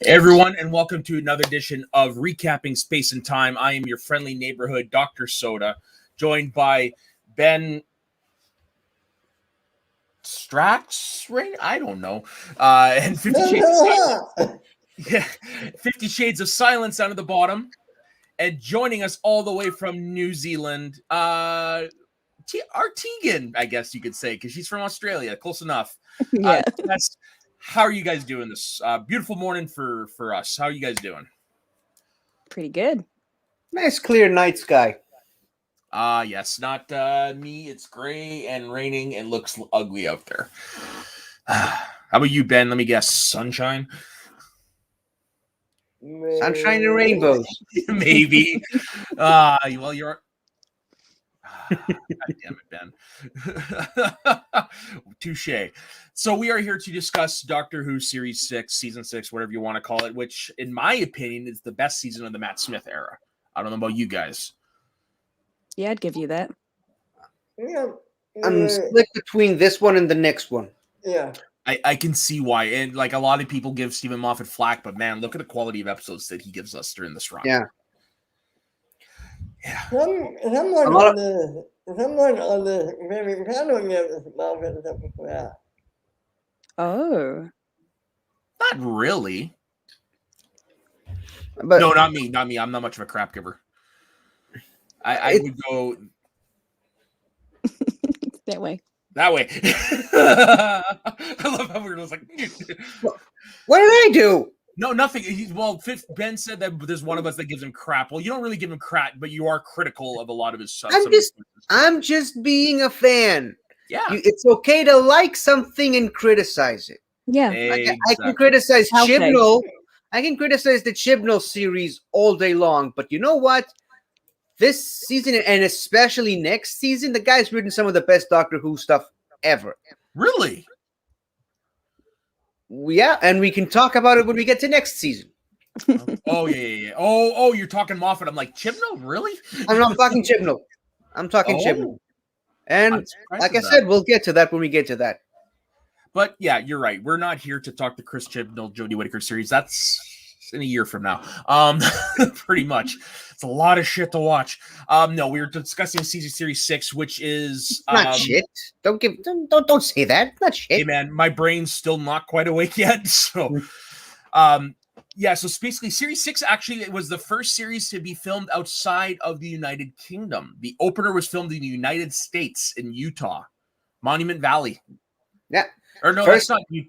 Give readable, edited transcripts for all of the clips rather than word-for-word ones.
Everyone, and welcome to another edition of Recapping Space and Time. I am your friendly neighborhood Dr. Soda, joined by Ben Strax, right? I don't know. And 50 Shades of Silence. Yeah, 50 Shades of Silence down at the bottom. And joining us all the way from New Zealand, Artegan, I guess you could say, because she's from Australia. Close enough. Yeah. How are you guys doing this beautiful morning for us? How are you guys doing? Pretty good. Nice clear night sky. Yes, not me. It's gray and raining and looks ugly out there. How about you, Ben? Let me guess. Sunshine? Sunshine and rainbows. Maybe. Well, you're... God damn it, Ben. Touche. So we are here to discuss Doctor Who Series 6, Season 6, whatever you want to call it, which, in my opinion, is the best season of the Matt Smith era. I don't know about you guys. Yeah, I'd give you that. Yeah. I'm split between this one and the next one. Yeah. I can see why. And, like, a lot of people give Stephen Moffat flack, but, man, look at the quality of episodes that he gives us during this run. Yeah. Yeah. Someone on the very panel gives Moffat something for that. Oh. Not really. But No, not me. Not me. I'm not much of a crap giver. I would go That way. that way. I love how we were just like, what did I do? no, nothing. Ben said that there's one of us that gives him crap. Well, you don't really give him crap, but you are critical of a lot of his stuff. I'm just being a fan. Yeah. It's okay to like something and criticize it. Yeah. Exactly. I can criticize Okay. Chibnall. I can criticize the Chibnall series all day long, but you know what? This season, and especially next season, the guy's written some of the best Doctor Who stuff ever. Really? Yeah, and we can talk about it when we get to next season. Oh, yeah. Oh, you're talking Moffat. I'm like, Chibnall? Really? I'm not talking Chibnall. I'm talking Oh. Chibnall. And I'm surprised like I at that. said, we'll get to that when we get to that. But yeah, you're right. We're not here to talk the Chris Chibnall, Jodie Whittaker series. That's in a year from now. Pretty much. It's a lot of shit to watch. No, we were discussing season series 6, which is Not shit. Don't say that. It's not shit. Hey man, my brain's still not quite awake yet. So yeah, so basically series 6 actually was the first series to be filmed outside of the United Kingdom. The opener was filmed in the United States in Utah, Monument Valley. Yeah. Or no, First- that's not.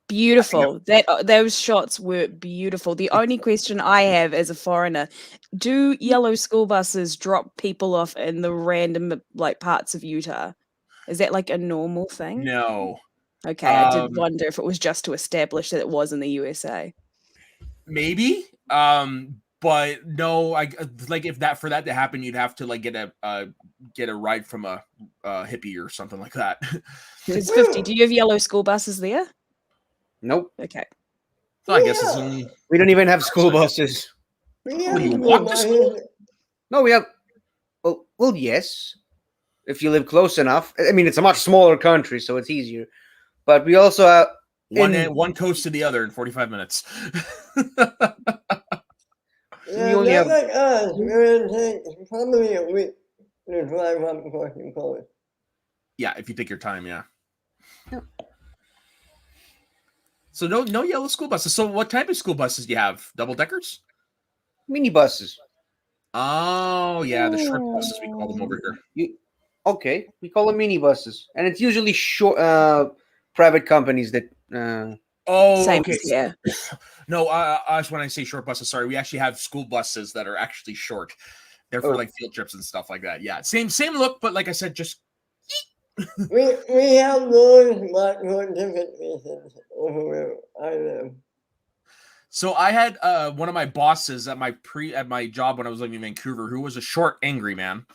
Beautiful. Those shots were beautiful. The only question I have as a foreigner, do yellow school buses drop people off in the random parts of Utah? Is that like a normal thing? No. Okay, I did wonder if it was just to establish that it was in the USA. Maybe. But no, if for that to happen, you'd have to get a ride from a hippie or something like that. It's 50. Do you have yellow school buses there? Nope. Okay. So I guess it's only. We don't even have school buses. You walk to school? No, we have. Well, yes. If you live close enough. I mean, it's a much smaller country, so it's easier. But we also have one coast to the other in 45 minutes. Yeah, We only that's have- like us. We're going to take probably a week to drive up across the coast. Yeah, if you take your time, yeah. So no yellow school buses. So what type of school buses do you have? Double deckers? mini buses. Oh yeah, the short buses we call them over here. Okay, we call them mini buses, and it's usually short private companies that. Oh, Same okay. as here. No, when I say short buses, sorry, we actually have school buses that are actually short. They're for field trips and stuff like that. Yeah, same look, but like I said, just. We have those, but for different reasons over where I live. So I had one of my bosses at my job when I was living in Vancouver, who was a short, angry man.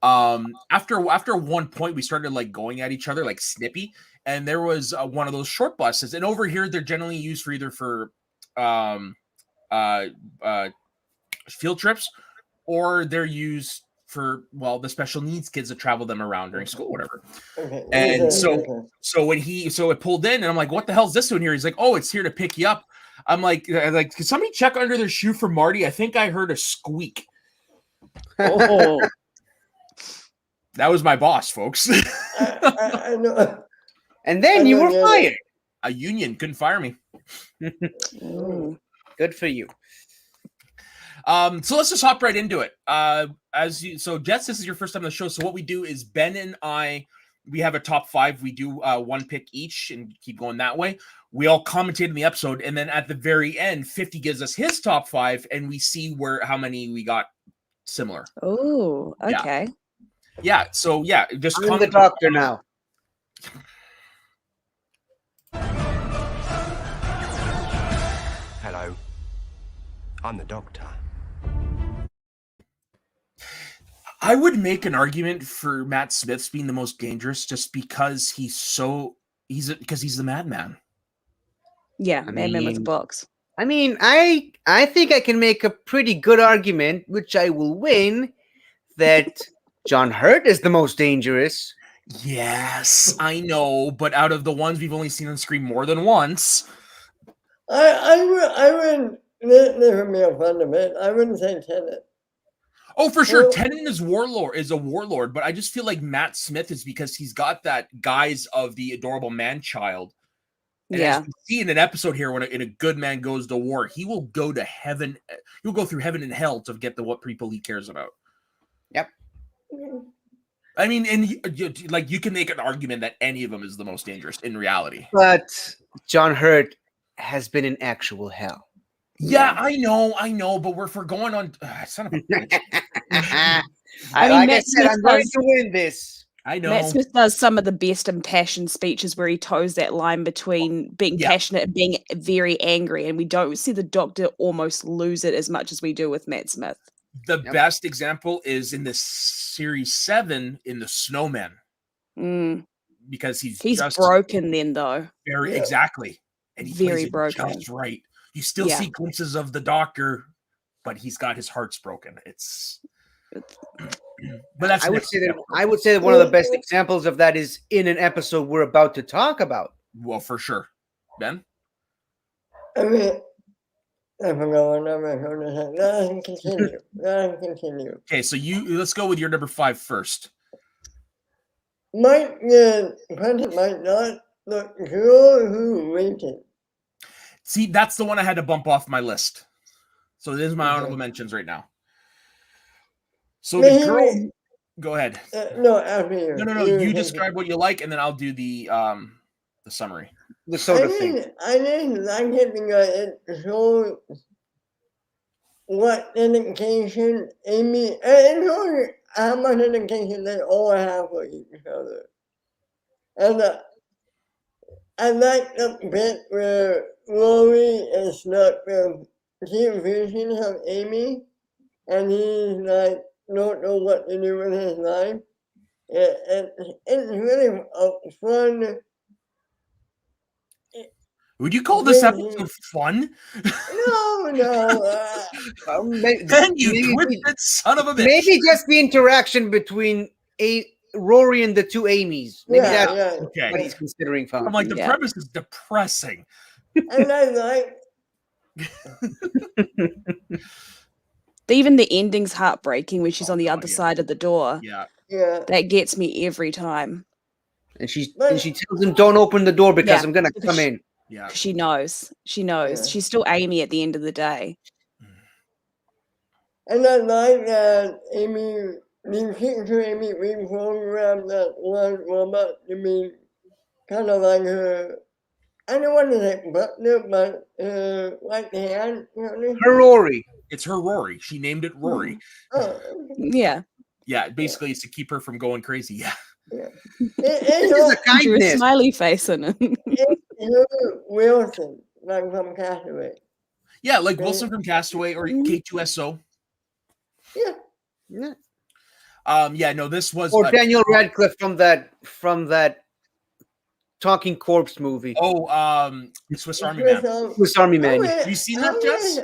After one point, we started going at each other, like snippy, and there was one of those short buses. And over here, they're generally used for either for field trips, or they're used for the special needs kids that travel them around during school, whatever. Okay. And okay. so it pulled in, and I'm like, what the hell is this doing here? He's like, oh, it's here to pick you up. I'm like, can somebody check under their shoe for Marty? I think I heard a squeak. Oh, That was my boss, folks. I know. And then you were fired. A union couldn't fire me. Ooh. Good for you. So let's just hop right into it. So Jess, this is your first time on the show. So what we do is Ben and I, we have a top 5. We do one pick each and keep going that way. We all commentate in the episode, and then at the very end, 50 gives us his top 5, and we see how many we got similar. Oh, okay. Yeah. So yeah, just I'm the doctor now. Hello. I'm the doctor. I would make an argument for Matt Smith's being the most dangerous, just because he's the madman. Yeah, Madman with a box. I mean, I think I can make a pretty good argument, which I will win, that John Hurt is the most dangerous. Yes, I know, but out of the ones we've only seen on screen more than once, I would never be a fan of it. I wouldn't say Tenet. oh, for sure, Well- Tennant is a warlord, but I just feel like Matt Smith is because he's got that guise of the adorable man-child. And Yeah. as we see in an episode here, when a good man goes to war, he will go to heaven. He'll go through heaven and hell to get what people he cares about. Yep. I mean, and you can make an argument that any of them is the most dangerous in reality. But John Hurt has been in actual hell. Yeah, I know, but we're going on. Son of a bitch. I Like mean, I Matt said, I'm Smith going does- to win this. I know. Matt Smith does some of the best impassioned speeches where he toes that line between being Yeah. passionate and being very angry, and we don't see the Doctor almost lose it as much as we do with Matt Smith. The Yep. best example is in the series 7 in the Snowmen, Mm. because he's He's broken then, though. very Yeah. exactly, and he Very plays it broken. just right. You still Yeah. see glimpses of the Doctor, but he's got his heart's broken. But that's I would next say that episode. I would say that one of the best examples of that is in an episode we're about to talk about. Well, for sure, Ben. I mean, I forgot what number I was going to say. Let us continue. Okay, so let's go with your number 5 first. The content might not look good who rated. See, that's the one I had to bump off my list. So this is my Okay. honorable mentions right now. So the girl, go ahead. No, after you. No. You describe what you like, and then I'll do the summary. The soda thing. I didn't like it because it shows what dedication Amy, and it shows how much dedication they all have for each other. And I like the bit where Rory is stuck with two visions of Amy, and he's like, don't know what to do with his life. It's really fun. Would you call this Yeah. episode fun? No. Ben, you twisted son of a bitch. Maybe just the interaction between Rory and the two Amy's. Maybe that's Okay. what he's considering. I'm like, the Yeah. premise is depressing. And I like, Even the ending's heartbreaking when she's Oh, on the God, other yeah. side of the door. Yeah. yeah. That gets me every time. And she tells him, "Don't open the door because Yeah. I'm gonna come in." Yeah. 'Cause she knows. She knows. Yeah. She's still Amy at the end of the day. And I like that Amy, the future Amy reprogrammed that one robot to be kind of like her, I don't want to say butler, but like hand. You know? Her Rory. It's her Rory. She named it Rory. Oh, Yeah. Yeah, basically it's to keep her from going crazy. Yeah. This is a Drew a kindness. smiley face in it. it's Wilson, like from Castaway. Yeah, like Wilson from Castaway or K2SO. Yeah. Yeah. Yeah, no, this was Or Daniel Radcliffe from that Talking Corpse movie. Swiss Army Man. Swiss Army Man. Have you seen that, Jess?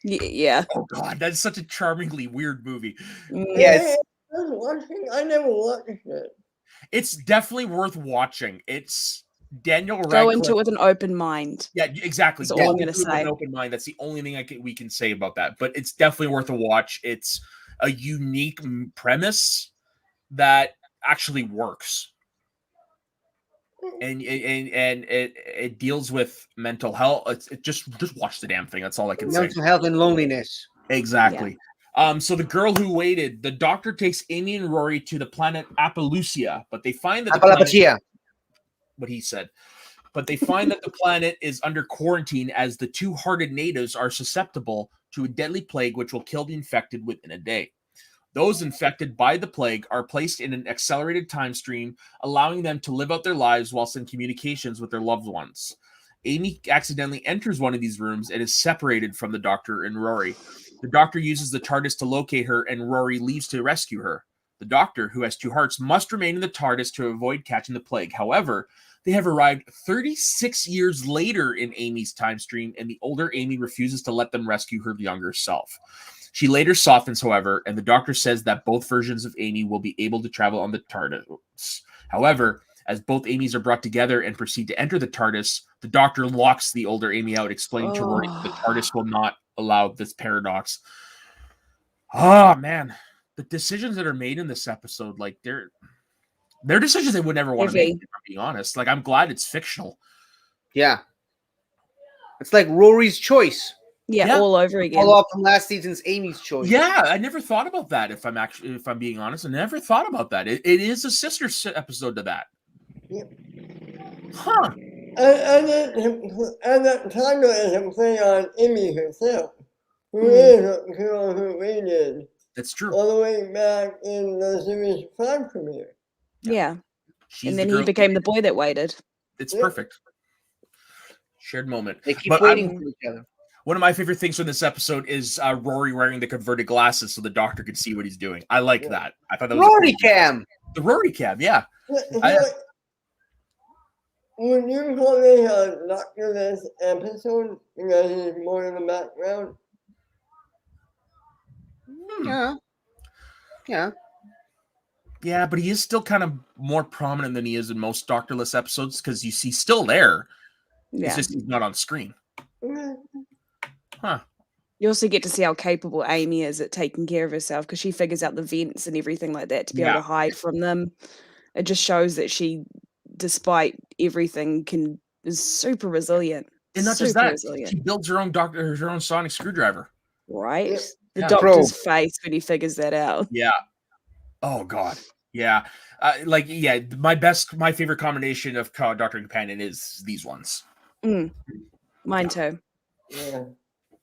Yeah. Oh God, that's such a charmingly weird movie. Yes. I never watched it. It's definitely worth watching. It's Daniel Go Radcliffe. into it with an open mind. Yeah, exactly. That's all Go I'm gonna into it with say. an open mind. That's the only thing we can say about that. But it's definitely worth a watch. It's a unique premise that actually works, and it deals with mental health. It just watch the damn thing. That's all I can say. Mental health and loneliness. Exactly. So the girl who waited, the doctor takes Amy and Rory to the planet Appaloosia, but they find that the planet, Apalachia. what he said, but they find that the planet is under quarantine as the two-hearted natives are susceptible to a deadly plague which will kill the infected within a day. Those infected by the plague are placed in an accelerated time stream, allowing them to live out their lives whilst in communications with their loved ones. Amy accidentally enters one of these rooms and is separated from the doctor and Rory. The doctor uses the TARDIS to locate her, and Rory leaves to rescue her. The doctor, who has two hearts, must remain in the TARDIS to avoid catching the plague. However, they have arrived 36 years later in Amy's time stream, and the older Amy refuses to let them rescue her younger self. She later softens, however, and the doctor says that both versions of Amy will be able to travel on the TARDIS. However, as both Amys are brought together and proceed to enter the TARDIS, the doctor locks the older Amy out, explaining to Rory that the TARDIS will not allow this paradox. Oh, man. The decisions that are made in this episode, like, they're decisions they would never want to make, if I'm being honest. Like, I'm glad it's fictional. Yeah. It's like Rory's choice. Yeah, all over again. All off from last season's Amy's choice. Yeah, I never thought about that. If I'm being honest, I never thought about that. It is a sister episode to that. Yep. Huh. And that title is a play on Amy herself, who is a girl who waited That's true. all the way back in the series 5 premiere. Yeah. She's And then he became the boy that waited. It's perfect. Shared moment. They keep waiting for each other. One of my favorite things from this episode is Rory wearing the converted glasses so the doctor could see what he's doing. I like that. I thought that was Rory cam. The Rory cam, yeah. Would you call it a doctorless episode because he's more in the background? Yeah. Yeah. Yeah, but he is still kind of more prominent than he is in most doctorless episodes because he's still there. Yeah. It's just he's not on screen. Huh. You also get to see how capable Amy is at taking care of herself because she figures out the vents and everything like that to be able to hide from them. It just shows that she, despite everything, is super resilient. And not just that, she builds her own sonic screwdriver. Right? The Yeah. doctor's face when he figures that out. Yeah. Oh God. Yeah. My favorite combination of Doctor and Companion is these ones. Mine too. Yeah.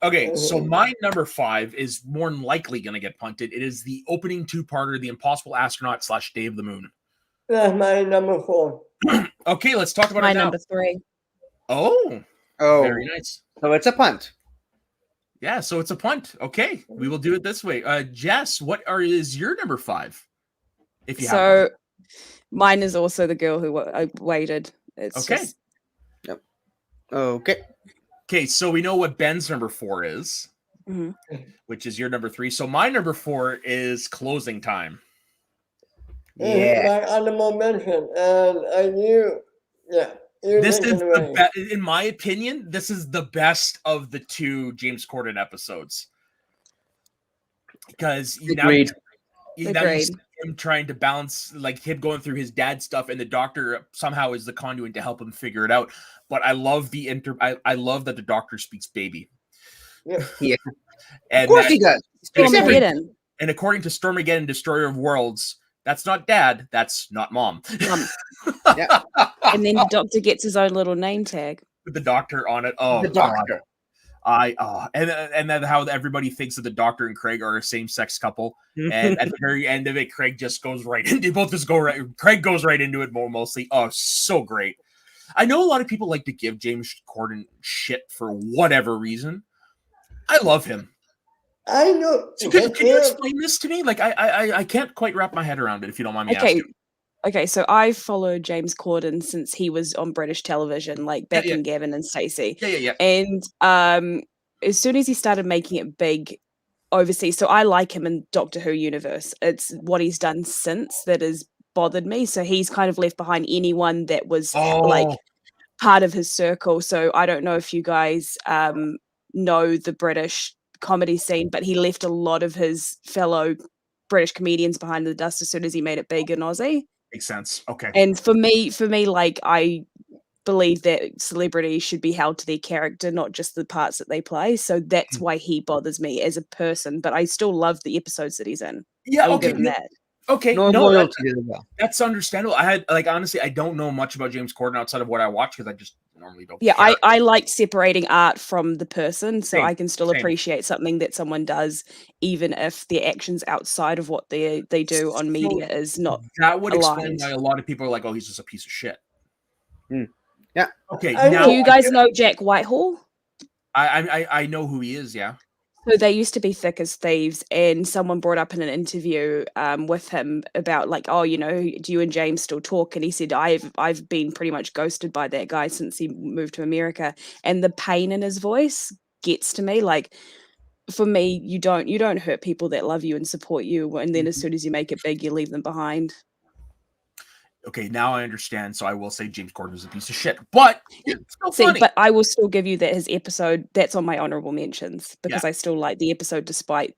Okay, so my number 5 is more than likely going to get punted. It is the opening two-parter, The Impossible Astronaut / Day of the Moon. That's my number 4. Okay, let's talk about my it now. number 3. Oh, very nice. So it's a punt. Yeah, so it's a punt. Okay, we will do it this way. Jess, what is your number 5? If you have one. Mine is also the girl who waited. It's okay. Just... Yep. Okay. Okay, so we know what Ben's number 4 is, which is your number 3. So my number 4 is Closing Time. Yeah. My honorable mention, and I knew, This is in my opinion, this is the best of the 2 James Corden episodes. Because now you see him trying to balance, like him going through his dad's stuff, and the doctor somehow is the conduit to help him figure it out. But I love I love that the doctor speaks baby. Yeah. And of course he does. And according to Stormageddon, Destroyer of Worlds, that's not dad, that's not mom. Yeah. And then the doctor gets his own little name tag with the doctor on it. Oh, the doctor. And then how everybody thinks that the doctor and Craig are a same-sex couple, and at the very end of it, Craig just goes right into Craig goes right into it mostly. Oh, so great. I know a lot of people like to give James Corden shit for whatever reason. I love him. I know. So can you explain this to me? Like, I can't quite wrap my head around it, if you don't mind me asking. Okay, so I followed James Corden since he was on British television, like back in Gavin and Stacey. Yeah. And as soon as he started making it big overseas, so I like him in Doctor Who universe. It's what he's done since that has bothered me. So he's kind of left behind anyone that was like Oh, part of his circle. So I don't know if you guys know the British comedy scene, but he left a lot of his fellow British comedians behind the dust as soon as he made it big in Aussie. makes sense. Okay. And for me, like I believe that celebrities should be held to their character, not just the parts that they play. So that's why he bothers me as a person. But I still love the episodes that he's in. Yeah. I will Okay. give him that. Okay. No No, loyalty to the well. that's understandable. I had honestly, I don't know much about James Corden outside of what I watch because I just normally don't. Yeah, care. I like separating art from the person, so Same, I can still same. appreciate something that someone does, even if their actions outside of what they do on media is not. That would explain aligned. why a lot of people are like, "Oh, he's just a piece of shit." Yeah. Okay. I Now Do you guys know Jack Whitehall? I know who he is. Yeah. So they used to be thick as thieves, and someone brought up in an interview with him about like, oh, you know, do you and James still talk? And he said, I've been pretty much ghosted by that guy since he moved to America, and the pain in his voice gets to me. Like, for me, you don't hurt people that love you and support you, and then as soon as you make it big, you leave them behind. Okay. Now I understand. So I will say James Corden is a piece of shit, but it's still See, funny. but I will still give you that his episode that's on my honorable mentions because Yeah. I still like the episode despite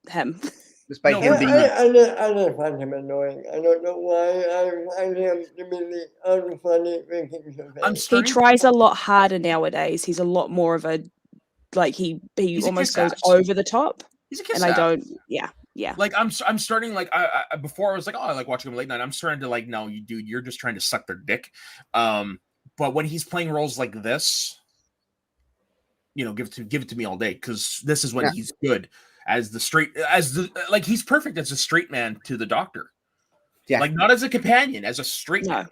him. Despite No, him but being I just find him annoying. I don't know why. I find him to be the unfunny thinking of I'm it. He starting. tries a lot harder nowadays. He's a lot more of a like he He's a almost kiss goes ass. over the top, He's a kiss and I ass. don't. Yeah. Like I'm starting like I before I was like, oh, I like watching him late night. I'm starting to like, no, you dude, you're just trying to suck their dick. But when he's playing roles like this, you know, give it to me all day because this is when Yeah. he's good he's perfect as a straight man to the Doctor. Yeah. Like not as a companion, as a straight No. man.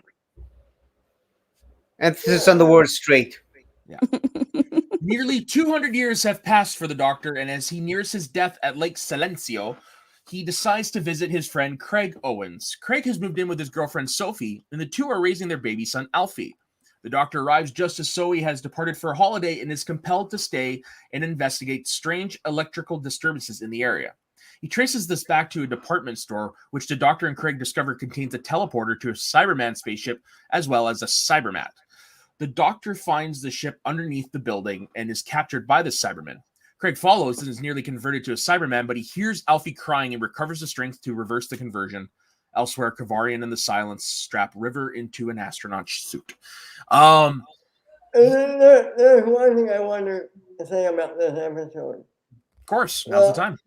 emphasis on the word straight. Nearly 200 years have passed for the Doctor, and as he nears his death at Lake Silencio, he decides to visit his friend Craig Owens. Craig has moved in with his girlfriend Sophie, and the two are raising their baby son Alfie. The Doctor arrives just as Zoe has departed for a holiday and is compelled to stay and investigate strange electrical disturbances in the area. He traces this back to a department store, which the Doctor and Craig discover contains a teleporter to a Cyberman spaceship as well as a Cybermat. The Doctor finds the ship underneath the building and is captured by the Cybermen. Craig follows and is nearly converted to a Cyberman, but he hears Alfie crying and recovers the strength to reverse the conversion. Elsewhere, Kavarian and the Silence strap River into an astronaut suit. And then there's one thing I want to say about this episode. Of course, now's the time.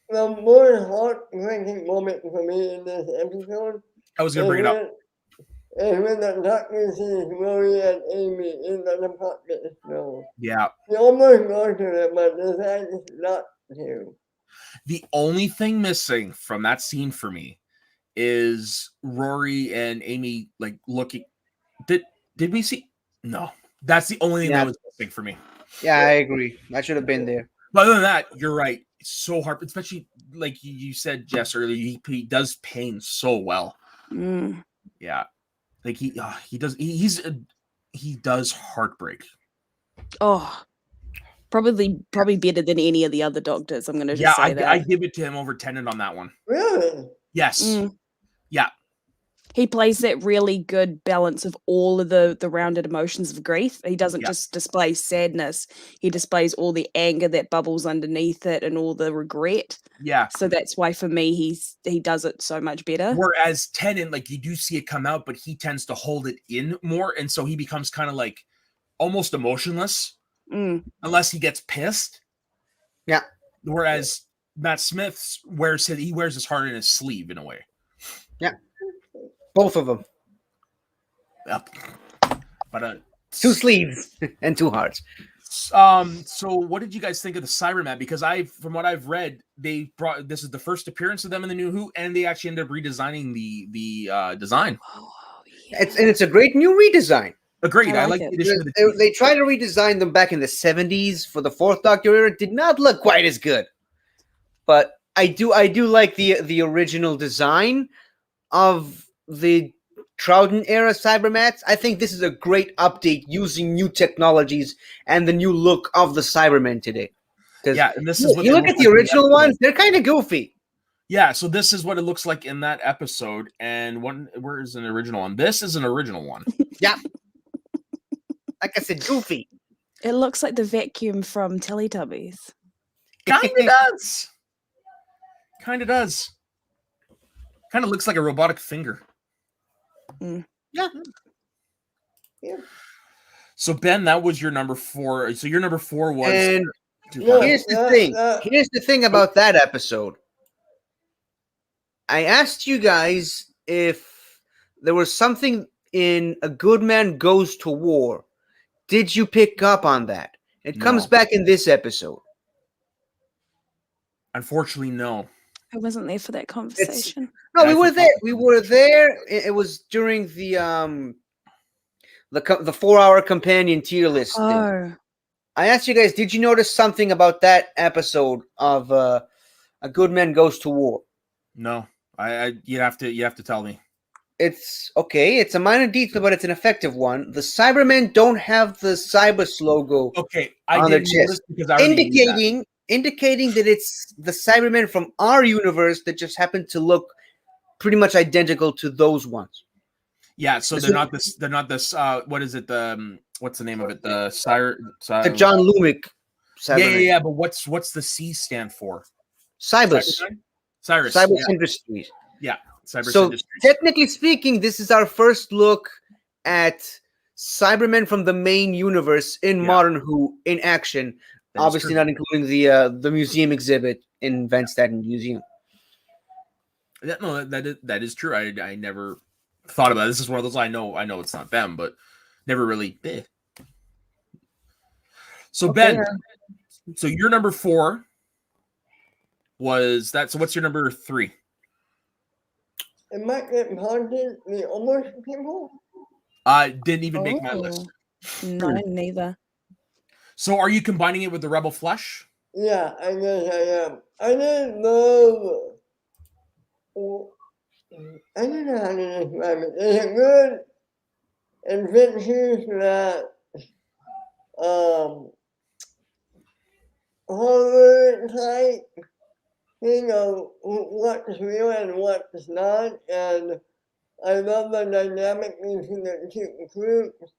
The more heart-breaking moment for me in this episode I was going to bring it up. is when the Doctor sees Rory and Amy in the department store. Yeah. He almost goes to them, but decides not to. The only thing missing from that scene for me is Rory and Amy like looking. Did we see? No. That's the only thing that was missing for me. Yeah, I agree. That should have been there. But other than that, you're right. It's so hard, especially like you said, Jess, earlier. He does pain so well. Mm. Yeah, like he does heartbreak. Oh, probably better than any of the other Doctors. I'm going to just say that. I give it to him over Tennant on that one. Really? Yes. Mm. Yeah. He plays that really good balance of all of the rounded emotions of grief. He doesn't just display sadness. He displays all the anger that bubbles underneath it and all the regret. Yeah. So that's why for me, he does it so much better. Whereas Tennant, like you do see it come out, but he tends to hold it in more. And so he becomes kind of like almost emotionless unless he gets pissed. Yeah. Whereas Matt Smith wears his heart in his sleeve in a way. Yeah. Both of them. Yep. But two sleeves and two hearts. So what did you guys think of the Cybermen? Because from what I've read, this is the first appearance of them in the New Who, and they actually ended up redesigning the design. Oh, yeah. It's a great new redesign. Agreed. I like it. the addition of the They tried to redesign them back in the 70s for the Fourth Doctor era. It did not look quite as good. But I do like the original design of the Troughton era Cybermats. I think this is a great update using new technologies and the new look of the Cybermen today. Because Yeah, and this is what you they look look at the like in original episode. ones, they're kind of goofy. Yeah, so this is what it looks like in that episode. And where is an original one? This is an original one. Yeah. Like I said, goofy. It looks like the vacuum from Teletubbies. Kind of does. Kind of does. Kind of looks like a robotic finger. Mm. Yeah. So Ben, that was your number 4. So your number 4 was. And No, here's the thing. Here's the thing about that episode. I asked you guys if there was something in A Good Man Goes to War. Did you pick up on that? It comes No. back in this episode. Unfortunately, no. I wasn't there for that conversation. No, And we I were forgot there. to We put were there. It was during the 4-hour companion tier list thing. Oh, I asked you guys, did you notice something about that episode of A Good Man Goes to War? No. You have to tell me. It's okay. It's a minor detail, but it's an effective one. The Cybermen don't have the Cybus logo Okay, I on their didn't notice chest, because I already knew that. indicating that it's the Cybermen from our universe that just happen to look pretty much identical to those ones. Yeah, so This they're is- not this. They're not this. What is it? The what's the name of it? The The John Lumick Cybermen. Yeah. But what's the C stand for? Cybus. Cyrus. Cybus Yeah. Industries. Cyber So Industries. technically speaking, this is our first look at Cybermen from the main universe in Yeah. Modern Who in action. That is Obviously, true. not including the museum exhibit in Van Staten Museum. No, that is true. I never thought about it. This is one of those I know it's not them, but never really. So Ben, so your number 4 was that. So what's your number 3? It might get haunted, the almost people. Didn't even make my list. no, neither. So are you combining it with the Rebel Flesh? Yeah, I guess I am. I didn't know. I don't know how to describe it. It's a good adventure that horror type thing of what's real and what's not, and I love the dynamic between the two groups.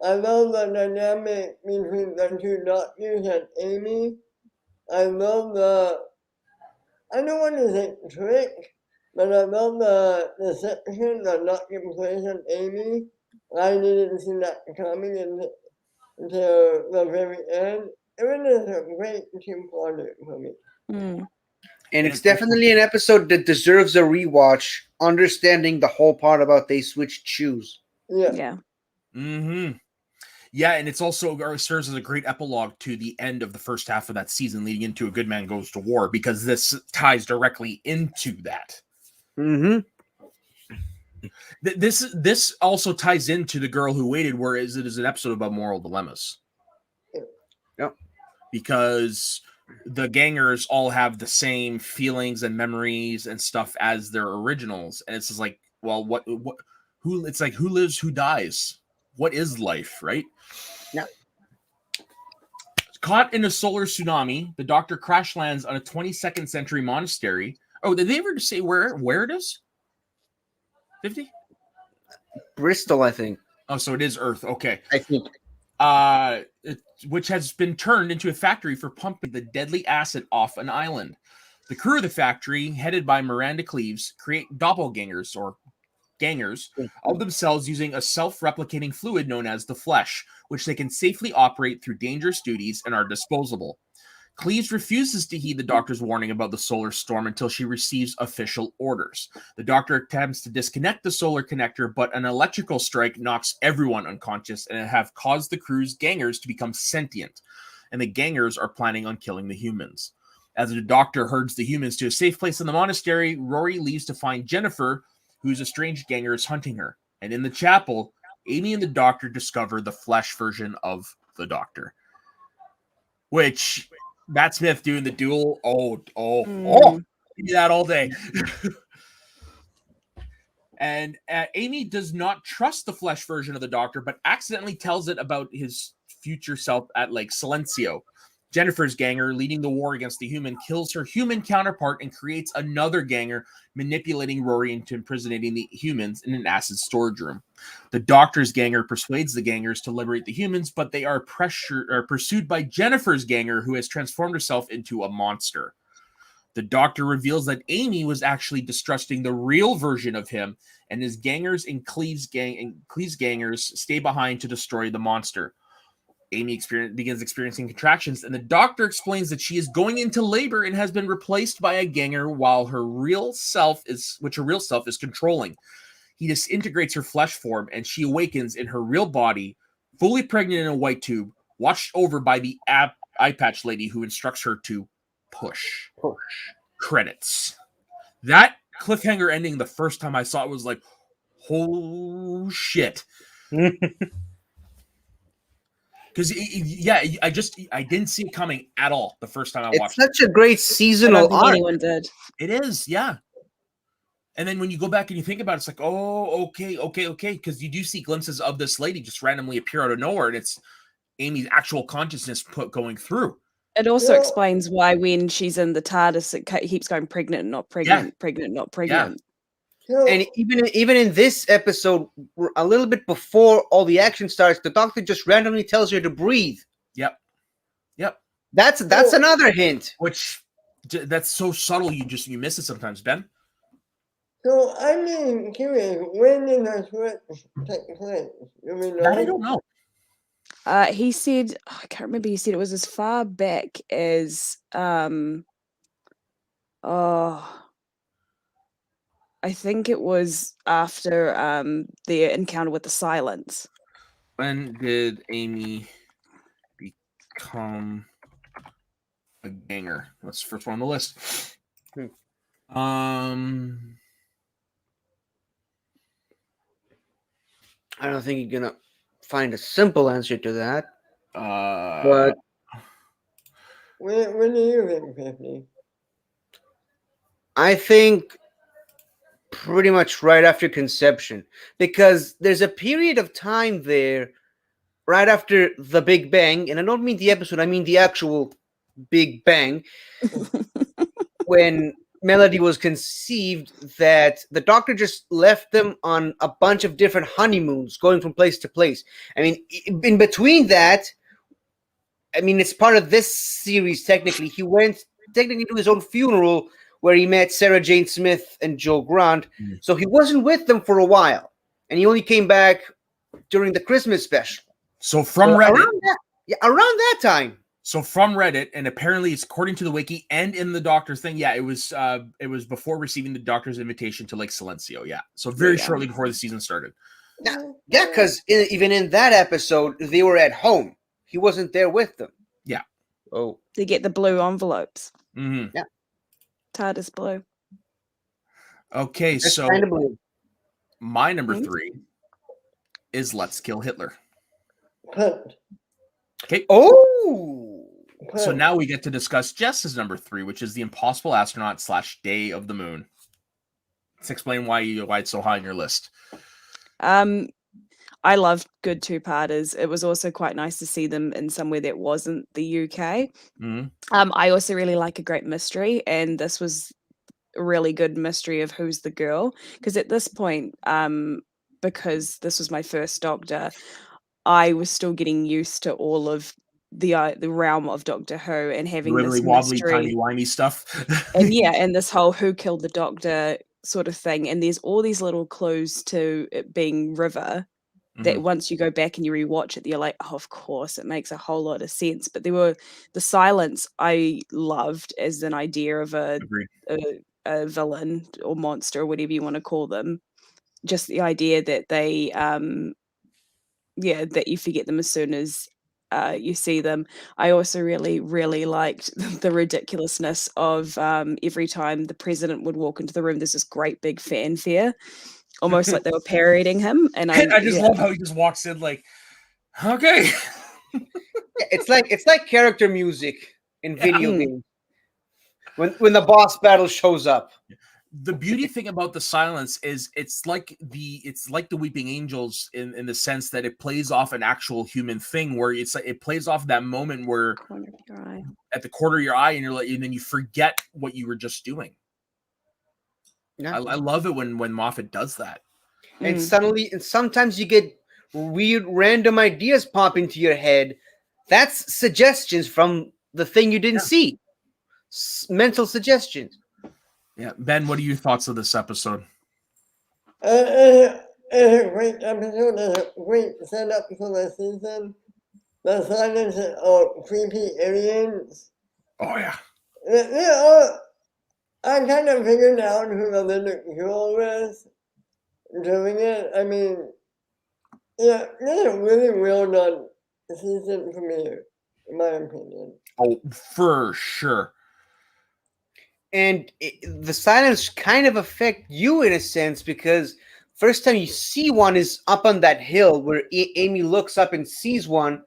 I love the dynamic between the two doctors and Amy. I love I don't want to say trick, but I love the deception that Doctor plays on Amy. I didn't see that coming until the very end. It was a great two-parter for me. Mm. And it's definitely an episode that deserves a rewatch, understanding the whole part about they switched shoes. Yeah. Yeah. Mm-hmm. Yeah, and it's also serves as a great epilogue to the end of the first half of that season, leading into A Good Man Goes to War, because this ties directly into that. Mm-hmm. This also ties into The Girl Who Waited, whereas it is an episode about moral dilemmas. Yep. Because the gangers all have the same feelings and memories and stuff as their originals, and it's just like, well, who? It's like, who lives, who dies? What is life, right? Yeah. Caught in a solar tsunami, the Doctor crash lands on a 22nd century monastery. Oh, did they ever say where it is? 50? Bristol, I think. Oh, so it is Earth. Okay. I think. Which has been turned into a factory for pumping the deadly acid off an island. The crew of the factory, headed by Miranda Cleaves, create doppelgangers or gangers of themselves using a self-replicating fluid known as the flesh, which they can safely operate through dangerous duties and are disposable. Cleaves refuses to heed the Doctor's warning about the solar storm until she receives official orders. The Doctor attempts to disconnect the solar connector, but an electrical strike knocks everyone unconscious and have caused the crew's gangers to become sentient, and the gangers are planning on killing the humans. As the Doctor herds the humans to a safe place in the monastery, Rory leaves to find Jennifer, whose estranged ganger is hunting her. And in the chapel, Amy and the Doctor discover the flesh version of the Doctor. Which, Matt Smith doing the duel, give me that all day. And Amy does not trust the flesh version of the Doctor, but accidentally tells it about his future self at Lake Silencio. Jennifer's ganger, leading the war against the human, kills her human counterpart and creates another ganger, manipulating Rory into imprisoning the humans in an acid storage room. The Doctor's ganger persuades the gangers to liberate the humans, but they are pursued by Jennifer's ganger, who has transformed herself into a monster. The Doctor reveals that Amy was actually distrusting the real version of him, and his gangers and Cleve's gangers stay behind to destroy the monster. Amy begins experiencing contractions, and the Doctor explains that she is going into labor and has been replaced by a ganger, while her real self is controlling. He disintegrates her flesh form, and she awakens in her real body, fully pregnant in a white tube, watched over by the eye patch lady who instructs her to push. Credits. That cliffhanger ending the first time I saw it was like, oh shit. Because I didn't see it coming at all the first time I watched it. It's such a great seasonal arc. Anyone did. It is, yeah. And then when you go back and you think about it, it's like, oh, okay. Because you do see glimpses of this lady just randomly appear out of nowhere, and it's Amy's actual consciousness going through. It also explains why when she's in the TARDIS, it keeps going pregnant, not pregnant, pregnant, not pregnant. And even in this episode, a little bit before all the action starts, the Doctor just randomly tells her to breathe. Yep. That's another hint. Which that's so subtle, you miss it sometimes, Ben. So I'm curious, when did the switch take place? That I don't know. He said, I can't remember. He said it was as far back as I think it was after their encounter with the Silence. When did Amy become a ganger? That's the first one on the list. I don't think you're gonna find a simple answer to that. But when do you think, 50? I think pretty much right after conception, because there's a period of time there right after the Big Bang, and I don't mean the episode, I mean the actual Big Bang, when Melody was conceived, that the Doctor just left them on a bunch of different honeymoons, going from place to place. I mean, in between that, I mean, it's part of this series, technically. He went technically to his own funeral, where he met Sarah Jane Smith and Joe Grant. So he wasn't with them for a while, and he only came back during the Christmas special. So from Reddit, around that time. So from Reddit, and apparently it's according to the wiki and in the Doctor's thing. Yeah, it was before receiving the Doctor's invitation to Lake Silencio. Yeah, so very shortly before the season started. Yeah, because even in that episode, they were at home. He wasn't there with them. Yeah. Oh, They get the blue envelopes. Mm-hmm. Yeah. TARDIS blue. Okay, that's so kind of blue. my number 3 is Let's Kill Hitler. Okay. Oh. So now we get to discuss Jess's number 3, which is the Impossible Astronaut / Day of the Moon. Let's explain why it's so high on your list. I loved good two-parters. It was also quite nice to see them in somewhere that wasn't the UK. Mm-hmm. I also really like a great mystery, and this was a really good mystery of who's the girl. Because at this point, because this was my first Doctor, I was still getting used to all of the realm of Doctor Who and having Wibbly this wobbly, mystery, timey-wimey stuff. and this whole who killed the Doctor sort of thing. And there's all these little clues to it being River. That once you go back and you rewatch it, you're like, oh, of course, it makes a whole lot of sense. But there were the Silence I loved as an idea of a villain or monster or whatever you want to call them. Just the idea that they, that you forget them as soon as you see them. I also really, really liked the ridiculousness of every time the president would walk into the room, there's this great big fanfare. Almost like they were parodying him, and I just love how he just walks in like, okay. It's like character music in video games when the boss battle shows up. the beauty thing about the silence is it's like the Weeping Angels in the sense that it plays off an actual human thing where it's like it plays off that moment where Corner of your eye. at the corner of your eye and you're like, and then you forget what you were just doing. Yeah. I love it when Moffat does that. And sometimes you get weird random ideas pop into your head. That's suggestions from the thing you didn't see. Mental suggestions. Yeah, Ben, what are your thoughts of this episode? It's a great episode, a great setup for the season. The silence of creepy aliens. Oh yeah. I kind of figured out who the little girl was doing it. I mean, yeah, it's a really well done season for me, in my opinion. Oh, for sure. And the silence kind of affect you in a sense because first time you see one is up on that hill where Amy looks up and sees one,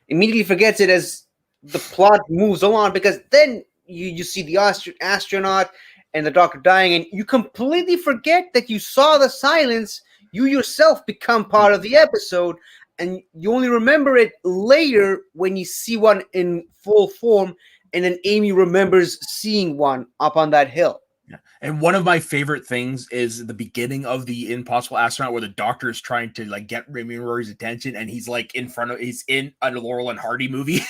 immediately forgets it as the plot moves on because then you see the astronaut and the doctor dying and you completely forget that you saw the silence. You yourself become part of the episode and you only remember it later when you see one in full form. And then Amy remembers seeing one up on that hill. Yeah. And one of my favorite things is the beginning of the Impossible Astronaut where the doctor is trying to like get Remy Rory's attention and he's like he's in a Laurel and Hardy movie.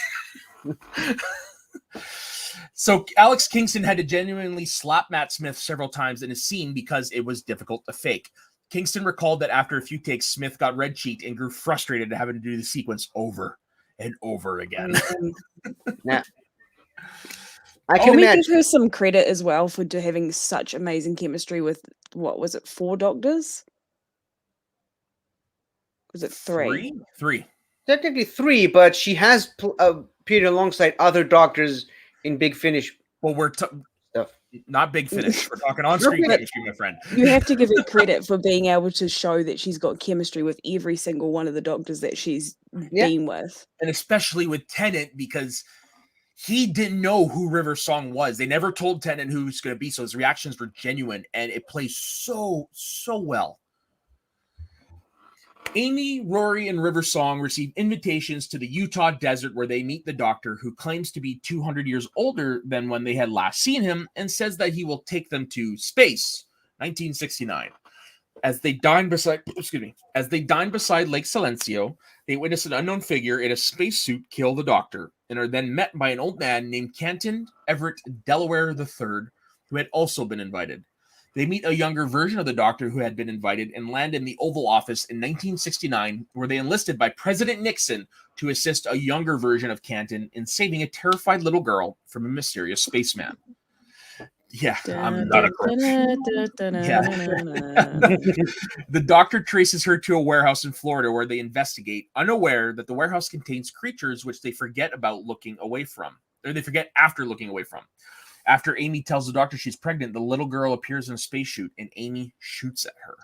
So Alex Kingston had to genuinely slap Matt Smith several times in a scene because it was difficult to fake. Kingston recalled that after a few takes, Smith got red cheeked and grew frustrated at having to do the sequence over and over again. Now, I can Can we imagine. give her some credit as well for having such amazing chemistry with, what was it, 4 doctors? Was it 3? Three. Technically 3, but she has appeared alongside other doctors in Big Finish. Well, we're stuff. Not Big Finish. We're talking on-screen chemistry, my friend. You have to give her credit for being able to show that she's got chemistry with every single one of the doctors that she's been with. And especially with Tennant, because he didn't know who River Song was. They never told Tennant who was going to be, so his reactions were genuine, and it plays so well. Amy, Rory, and River Song receive invitations to the Utah desert where they meet the doctor, who claims to be 200 years older than when they had last seen him, and says that he will take them to space, 1969. As they dine beside Lake Silencio, they witness an unknown figure in a spacesuit kill the doctor, and are then met by an old man named Canton Everett Delaware III, who had also been invited. They meet a younger version of the doctor who had been invited and land in the Oval Office in 1969, where they enlisted by President Nixon to assist a younger version of Canton in saving a terrified little girl from a mysterious spaceman. Yeah, I'm not a crook. Yeah. The doctor traces her to a warehouse in Florida where they investigate, unaware that the warehouse contains creatures which they forget about looking away from, or they forget after looking away from. After Amy tells the doctor she's pregnant, the little girl appears in a spacesuit and Amy shoots at her.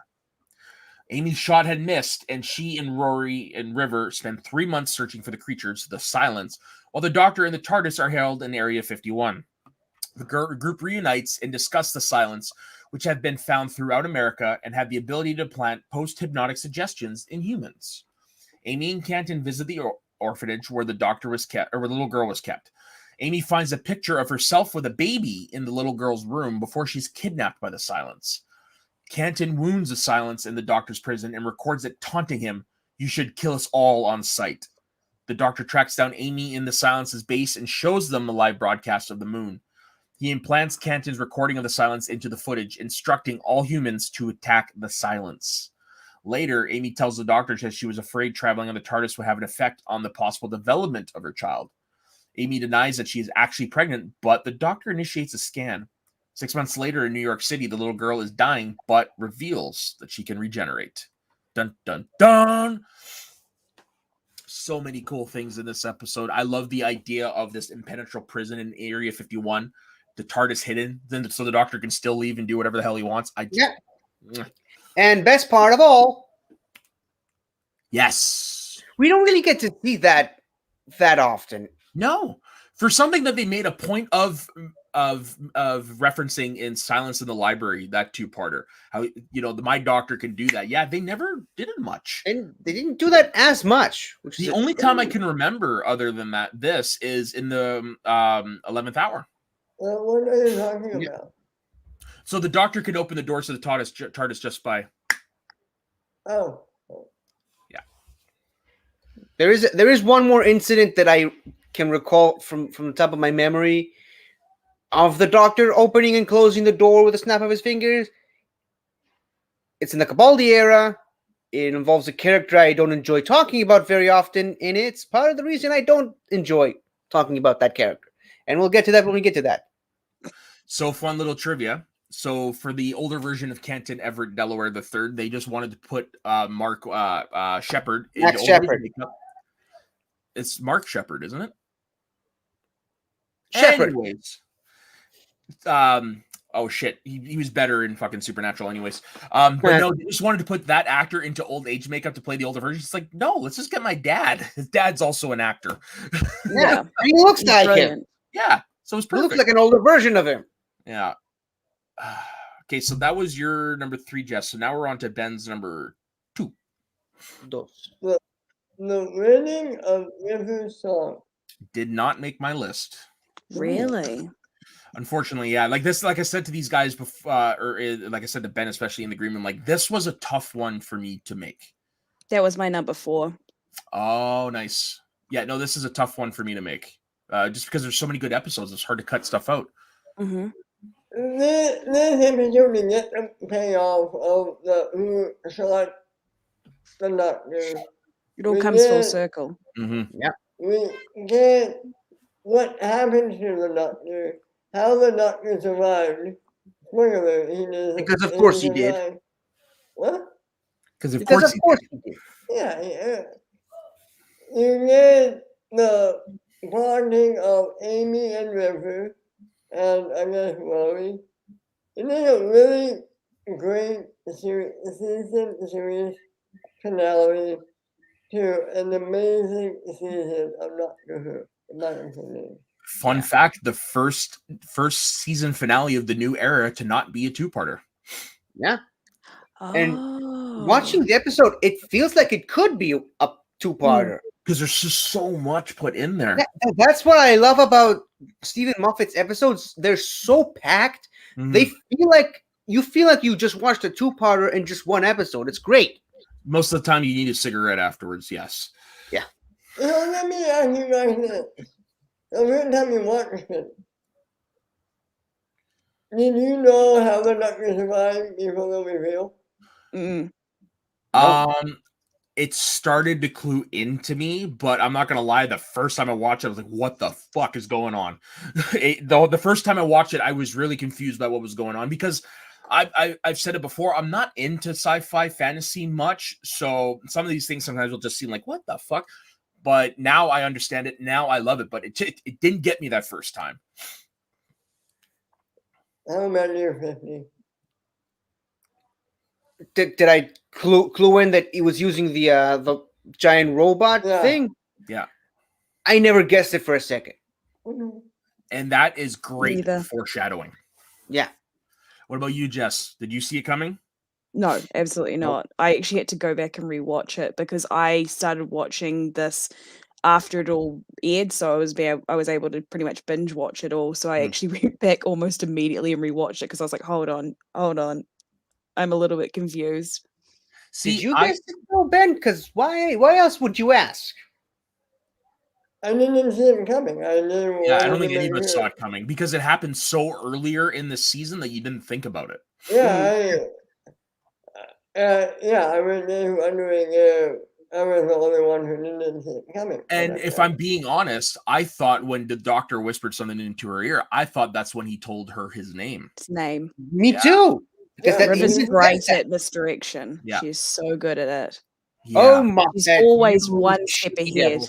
Amy's shot had missed, and she and Rory and River spend 3 months searching for the creatures, the Silence, while the doctor and the TARDIS are held in Area 51. The group reunites and discuss the Silence, which have been found throughout America and have the ability to plant post-hypnotic suggestions in humans. Amy and Canton visit the orphanage where the doctor was kept, or where the little girl was kept. Amy finds a picture of herself with a baby in the little girl's room before she's kidnapped by the Silence. Canton wounds the Silence in the doctor's prison and records it taunting him, "You should kill us all on sight." The doctor tracks down Amy in the Silence's base and shows them the live broadcast of the moon. He implants Canton's recording of the Silence into the footage, instructing all humans to attack the Silence. Later, Amy tells the doctor that she was afraid traveling on the TARDIS would have an effect on the possible development of her child. Amy denies that she is actually pregnant, but the doctor initiates a scan. 6 months later in New York City, the little girl is dying, but reveals that she can regenerate. Dun, dun, dun! So many cool things in this episode. I love the idea of this impenetrable prison in Area 51. The TARDIS hidden, so the doctor can still leave and do whatever the hell he wants. And best part of all, yes, we don't really get to see that often. No, for something that they made a point of referencing in Silence in the Library, that two-parter, how my doctor can do that. Yeah, they never did it much. And they didn't do that as much. Which The is only time I can remember other than this is in the 11th hour. What are you talking about? So the doctor could open the doors to the TARDIS just by. Oh. Yeah. There is one more incident that I can recall from the top of my memory of the doctor opening and closing the door with a snap of his fingers. It's in the Capaldi era. It involves a character I don't enjoy talking about very often, and it's part of the reason I don't enjoy talking about that character. And we'll get to that when we get to that. So, fun little trivia. So, for the older version of Kenton Everett Delaware III, they just wanted to put Mark Shepard. Max Shepard. It's Mark Shepard, isn't it? Shepard. Anyways. Oh shit, he was better in fucking Supernatural anyways. But no, they just wanted to put that actor into old age makeup to play the older version. It's like, no, let's just get my dad. His dad's also an actor. Yeah. He looks like him. Yeah, so it's perfect. He looks like an older version of him. Yeah. Okay, so that was your number 3, Jess. So now we're on to Ben's number 2. The reading of River's song did not make my list. Really? Unfortunately, yeah. Like I said to these guys before, like I said to Ben, especially in the green room, like this was a tough one for me to make. That was my number 4. Oh, nice. Yeah, no, this is a tough one for me to make. Just because there's so many good episodes, it's hard to cut stuff out. Mm-hmm. This episode to get the payoff of who select the doctor. It all comes full circle. Mm-hmm. Yeah. We get what happens to the doctor, how the doctor survived. Spoiler, because of course he did. What? Because of course he did. Yeah. You get the bonding of Amy and River, and I guess Rory. It is a really great series finale to an amazing season of Doctor Who, in my opinion. Fun fact, the first season finale of the new era to not be a 2-parter. Yeah. And watching the episode, it feels like it could be a 2-parter. Because there's just so much put in there. That's what I love about Stephen Moffat's episodes. They're so packed. Mm-hmm. You feel like you just watched a 2-parter in just one episode. It's great. Most of the time you need a cigarette afterwards, yes. Yeah. Let me ask you guys this. Every time you watch it, did you know how the doctor survived before the reveal? It started to clue into me, but I'm not gonna lie. The first time I watched it, I was like, "What the fuck is going on?" The first time I watched it, I was really confused by what was going on because I've said it before. I'm not into sci-fi fantasy much, so some of these things sometimes will just seem like, "What the fuck?" But now I understand it. Now I love it, but it didn't get me that first time. How about you, 50? Did I clue in that he was using the giant robot thing? Yeah. I never guessed it for a second. And that is great foreshadowing. Yeah. What about you, Jess? Did you see it coming? No, absolutely not. I actually had to go back and rewatch it because I started watching this after it all aired, so I was able to pretty much binge watch it all. So I actually went back almost immediately and rewatched it because I was like, hold on. I'm a little bit confused. See, did you guys know, Ben? Because why else would you ask? I didn't see it coming. I don't think anyone saw it coming because it happened so earlier in the season that you didn't think about it. Yeah, I was wondering I was the only one who didn't see it coming. And if I'm being honest, I thought when the doctor whispered something into her ear, I thought that's when he told her his name. His name. Me too. Because River's great at misdirection. Yeah. She's so good at it. Yeah. Oh my! She's always one step ahead.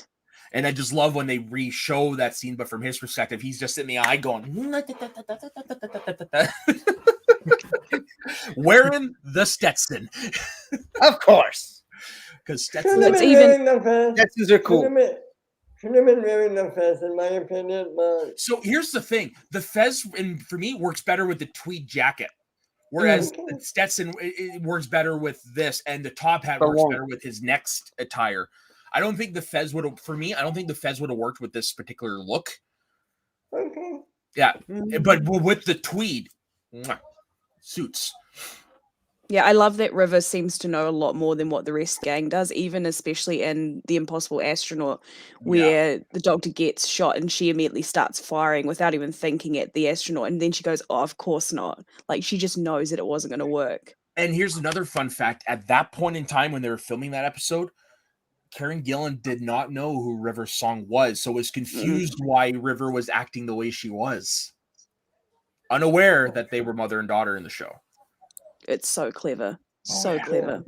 And I just love when they re-show that scene, but from his perspective, he's just in the eye going, wearing the Stetson. Of course. Because Stetson. It's even Stetsons are cool. should have been wearing the Fez, in my opinion, but So here's the thing: the Fez, for me, works better with the tweed jacket, whereas Okay. the Stetson it works better with this, and the top hat But works won't. better with his next attire. I don't think the Fez would have, for me. I don't think the Fez would have worked with this particular look. okay. Yeah, Mm. but with the tweed, suits. Yeah, I love that River seems to know a lot more than what the rest of the gang does, even especially in The Impossible Astronaut, where the doctor gets shot and she immediately starts firing without even thinking at the astronaut. And then she goes, oh, of course not. Like, she just knows that it wasn't going to work. And here's another fun fact: at that point in time when they were filming that episode, Karen Gillan did not know who River's song was, so was confused why River was acting the way she was, unaware that they were mother and daughter in the show. It's so clever. So yeah. clever.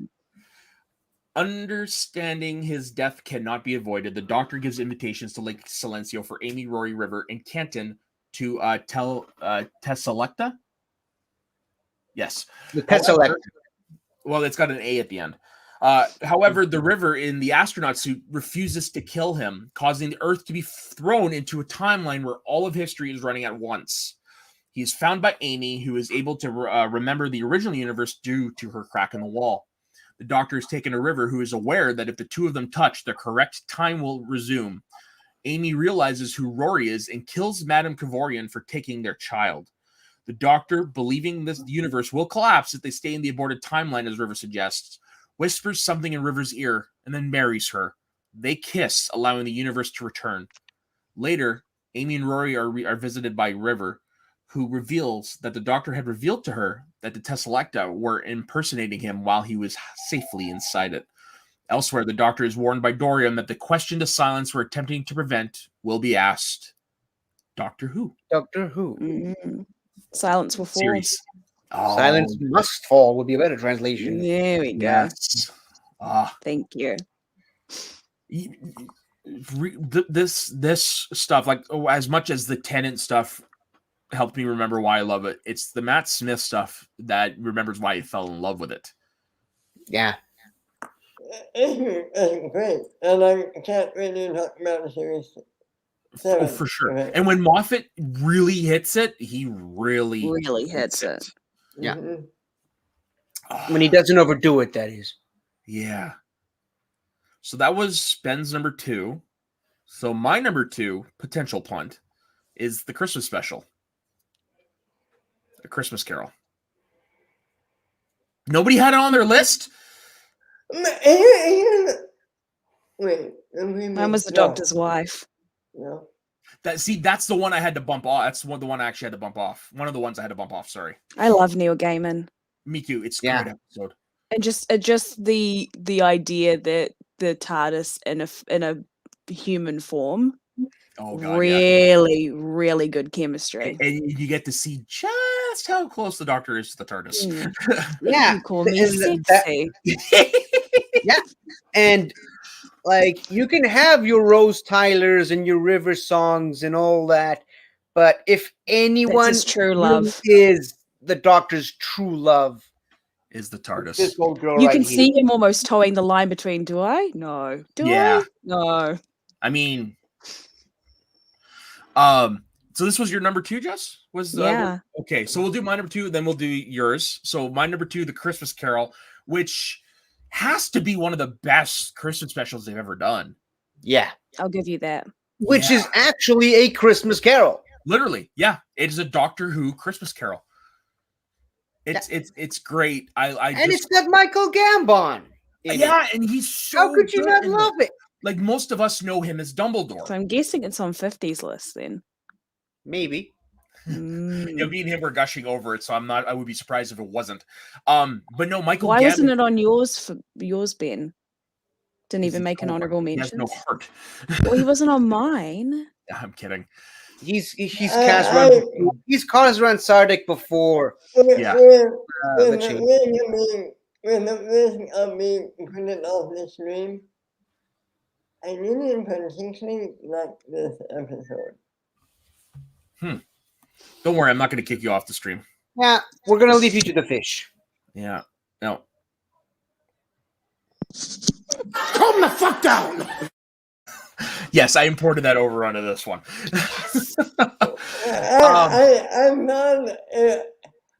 Understanding his death cannot be avoided, the doctor gives invitations to Lake Silencio for Amy, Rory, River, and Kenton to Tesselecta. Yes. The Tesselecta. Well, it's got an A at the end. However, the River in the astronaut suit refuses to kill him, causing the Earth to be thrown into a timeline where all of history is running at once. He is found by Amy, who is able to remember the original universe due to her crack in the wall. The doctor is taken to River, who is aware that if the two of them touch, the correct time will resume. Amy realizes who Rory is and kills Madame Kavorian for taking their child. The doctor, believing this universe will collapse if they stay in the aborted timeline, as River suggests, whispers something in River's ear and then marries her. They kiss, allowing the universe to return. Later, Amy and Rory are visited by River, who reveals that the doctor had revealed to her that the Tesselecta were impersonating him while he was safely inside it. Elsewhere, the doctor is warned by Dorian that the question to silence we're attempting to prevent will be asked. Doctor Who? Doctor Who. Mm. Silence will fall. Series. Silence Must Fall would be a better translation. There we go. Yes. Thank you. This stuff, like as much as the Tennant stuff helped me remember why I love it, it's the Matt Smith stuff that remembers why I fell in love with it. Yeah. It's great, and I can't really talk about the series. Oh, for sure. And when Moffat really hits it, he really hits it. Yeah. Mm-hmm. When he doesn't overdo it, that is. Yeah. So that was Ben's number 2. So my number 2 potential punt is the Christmas special. A Christmas Carol. Nobody had it on their list? Wait. Mine was the doctor's wife. No. That's the one I had to bump off. That's the one I actually had to bump off. One of the ones I had to bump off, sorry. I love Neil Gaiman. Me too. It's a Yeah. great episode. And just the idea that the TARDIS in a human form, Oh god, really, really good chemistry. And you get to see just how close the Doctor is to the TARDIS. Yeah. You call me And sexy. Yeah. And like you can have your Rose Tylers and your River songs and all that, but if anyone That's his true love. is the Doctor's true love, Is the TARDIS. this old girl You right can here. see him almost towing the line between do I? No. Do Yeah. I? No. I mean, so this was your number 2, Jess? Yeah. Okay, so we'll do my number 2, then we'll do yours. So my number 2, The Christmas Carol, which has to be one of the best Christmas specials they've ever done. Yeah. I'll give you that. Which is actually a Christmas Carol. Literally, yeah. It is a Doctor Who Christmas Carol. It's great. And it's got Michael Gambon. Yeah, and he's so How could you good not in love it? Like most of us know him as Dumbledore. So I'm guessing it's on 50s list then. Maybe. You know, me and him were gushing over it, so I would be surprised if it wasn't. But no, Michael Why Gambon, wasn't it on yours, Ben? Didn't even make an honorable he has mention. no heart. Well, he wasn't on mine. I'm kidding. He's cast around Sardic before. Yeah. the change. When the risk of me putting it off the stream, I didn't particularly like this episode. Don't worry, I'm not going to kick you off the stream. Yeah, we're gonna leave you to the fish. Yeah. No. Calm the fuck down. Yes, I imported that over onto this one. I'm not.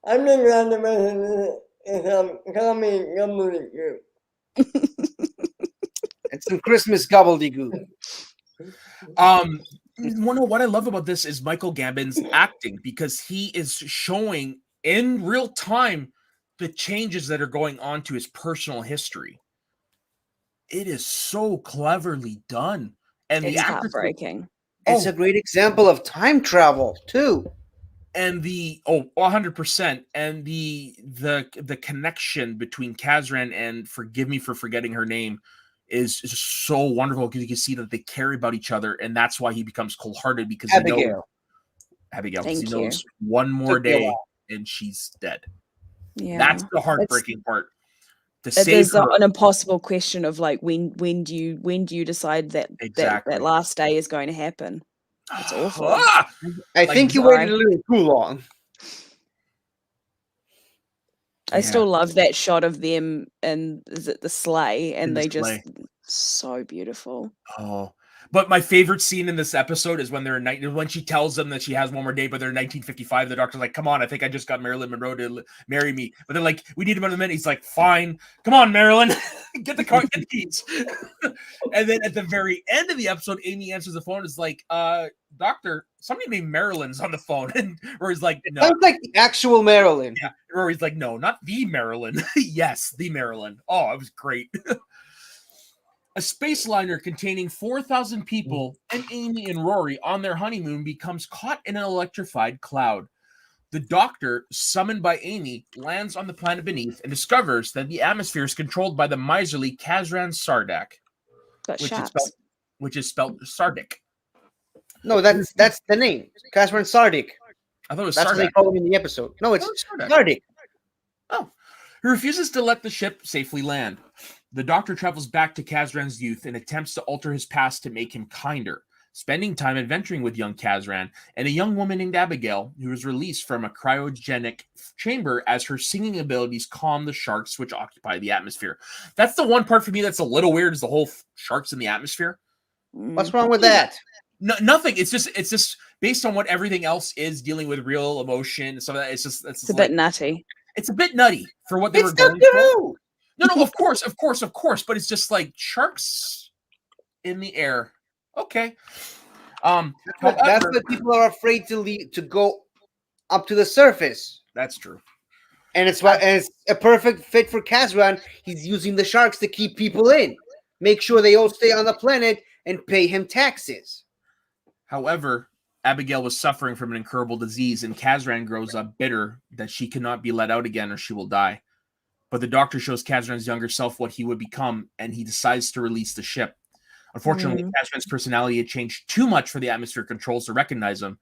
I'm just glad to mention it's comedy gobbledygook. It's some Christmas gobbledygook. What I love about this is Michael Gambon's acting, because he is showing in real time the changes that are going on to his personal history. It is so cleverly done, and It's the actors, heartbreaking. It's a great example of time travel too. and the 100%, and the connection between Kazran and, forgive me for forgetting her name, is just so wonderful, because you can see that they care about each other, and that's why he becomes cold-hearted, because he knows Abigail, because he Thank you. knows one more Took me a day while. and she's dead. Yeah. That's the heartbreaking part. To It save is her, an impossible question of like when do you decide that Exactly. that last day is going to happen? It's awful. Ah! I Like, think you sorry. waited a little too long. I Yeah. still love that shot of them and is it the sleigh, and In the they just sleigh. so beautiful. Oh, but my favorite scene in this episode is when they're when she tells them that she has one more day, but they're in 1955. The doctor's like, "Come on, I think I just got Marilyn Monroe to marry me." But they're like, "We need him in a minute." He's like, "Fine, come on, Marilyn, get the car, get the keys." And then at the very end of the episode, Amy answers the phone. Is like, "Doctor, somebody named Marilyn's on the phone," and or he's like, "No." Sounds like the actual Marilyn. Yeah, or he's like, "No, not the Marilyn." Yes, the Marilyn. Oh, it was great. A space liner containing 4,000 people and Amy and Rory on their honeymoon becomes caught in an electrified cloud. The doctor, summoned by Amy, lands on the planet beneath and discovers that the atmosphere is controlled by the miserly Kazran Sardak, Got which sharks. is spelled Sardik. No, that's the name. Kazran Sardik. I thought it was That's what they Sardak. call him in the episode. No, it's Sardak. Sardik. Oh, he refuses to let the ship safely land. The doctor travels back to Kazran's youth and attempts to alter his past to make him kinder, spending time adventuring with young Kazran and a young woman named Abigail, who was released from a cryogenic chamber as her singing abilities calm the sharks which occupy the atmosphere. That's the one part for me that's a little weird, is the whole sharks in the atmosphere. What's wrong with that? No, nothing. It's just based on what everything else is dealing with real emotion and stuff like that. It's It's a like, bit nutty. it's a bit nutty for what they It's were going Doctor for. Who. No, of course, but it's just like sharks in the air. Okay. That's However, what people are afraid to go up to the surface. that's true. And it's a perfect fit for Kazran. He's using the sharks to keep people in, make sure they all stay on the planet, and pay him taxes. However, Abigail was suffering from an incurable disease, and Kazran grows up bitter that she cannot be let out again or she will die. But the doctor shows Kazran's younger self what he would become, and he decides to release the ship. Unfortunately, Kazran's personality had changed too much for the atmosphere controls to recognize him,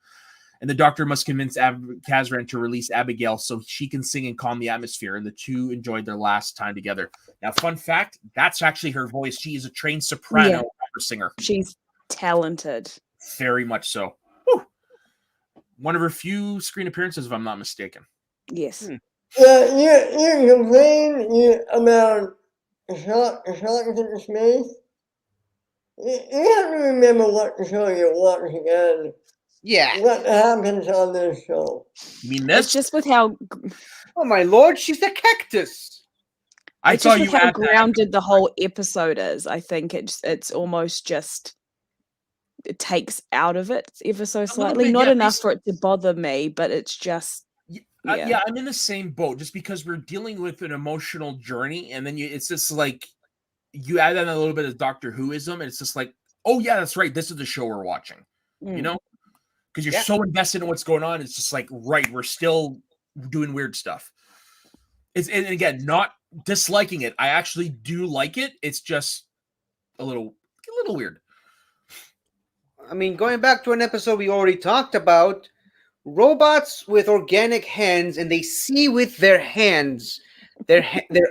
and the doctor must convince Kazran to release Abigail so she can sing and calm the atmosphere, and the two enjoyed their last time together. Now, fun fact, that's actually her voice. She is a trained soprano opera singer. She's talented. Very much so. Whew. One of her few screen appearances, if I'm not mistaken. Yes. Yeah, you complain about sharks in space. You have to remember what show you're watching and Yeah. what happens on this show. You mean It's this? just with how Oh my lord, she's a cactus. I it's saw just you with how add that. grounded the whole episode is. I think it's almost just it takes out of it ever so slightly. bit, Not yeah, enough for it to bother me, but it's just Yeah, I'm in the same boat. Just because we're dealing with an emotional journey, and then it's just like you add in a little bit of Doctor Whoism, and it's just like, oh yeah, that's right. This is the show we're watching. You know, because you're so invested in what's going on. It's just like, right, we're still doing weird stuff. And again, not disliking it. I actually do like it. It's just a little weird. I mean, going back to an episode we already talked about, robots with organic hands, and they see with their hands. Their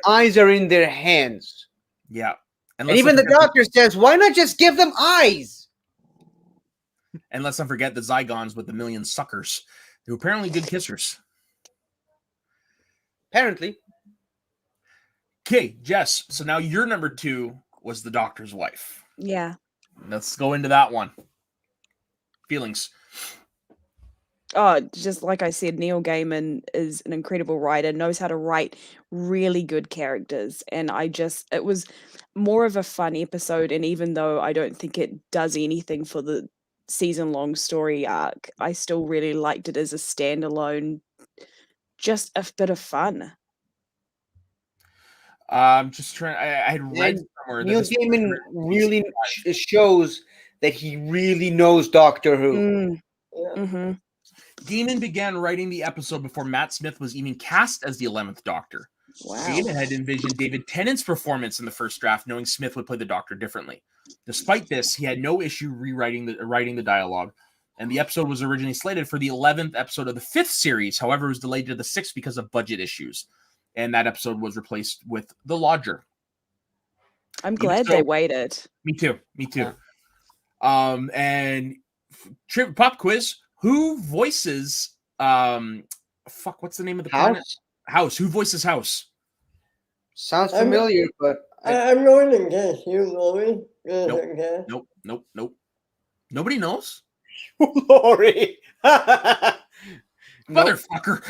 eyes are in their hands. Yeah. And even the doctor says, why not just give them eyes? And let's not forget the Zygons with the million suckers. They're apparently good kissers. Apparently. Okay, Jess. So now your number 2 was the doctor's wife. yeah. Let's go into that one. Feelings. Oh, just like I said, Neil Gaiman is an incredible writer, knows how to write really good characters. And it was more of a fun episode. And even though I don't think it does anything for the season-long story arc, I still really liked it as a standalone, just a bit of fun. I'm just trying. I had read And somewhere that Neil this Gaiman really shows that he really knows Doctor Who. Mm, Yeah. hmm Gaiman began writing the episode before Matt Smith was even cast as the 11th Doctor. Wow. Gaiman had envisioned David Tennant's performance in the first draft, knowing Smith would play the Doctor differently. Despite this, he had no issue writing the dialogue, and the episode was originally slated for the 11th episode of the 5th series. However, it was delayed to the 6th because of budget issues, and that episode was replaced with The Lodger. I'm glad they waited. Me too. And pop quiz: who voices what's the name of the planet? House. Who voices House? Sounds familiar, but I'm going to guess you, Lori. Nope. Nobody knows. Lori. Motherfucker.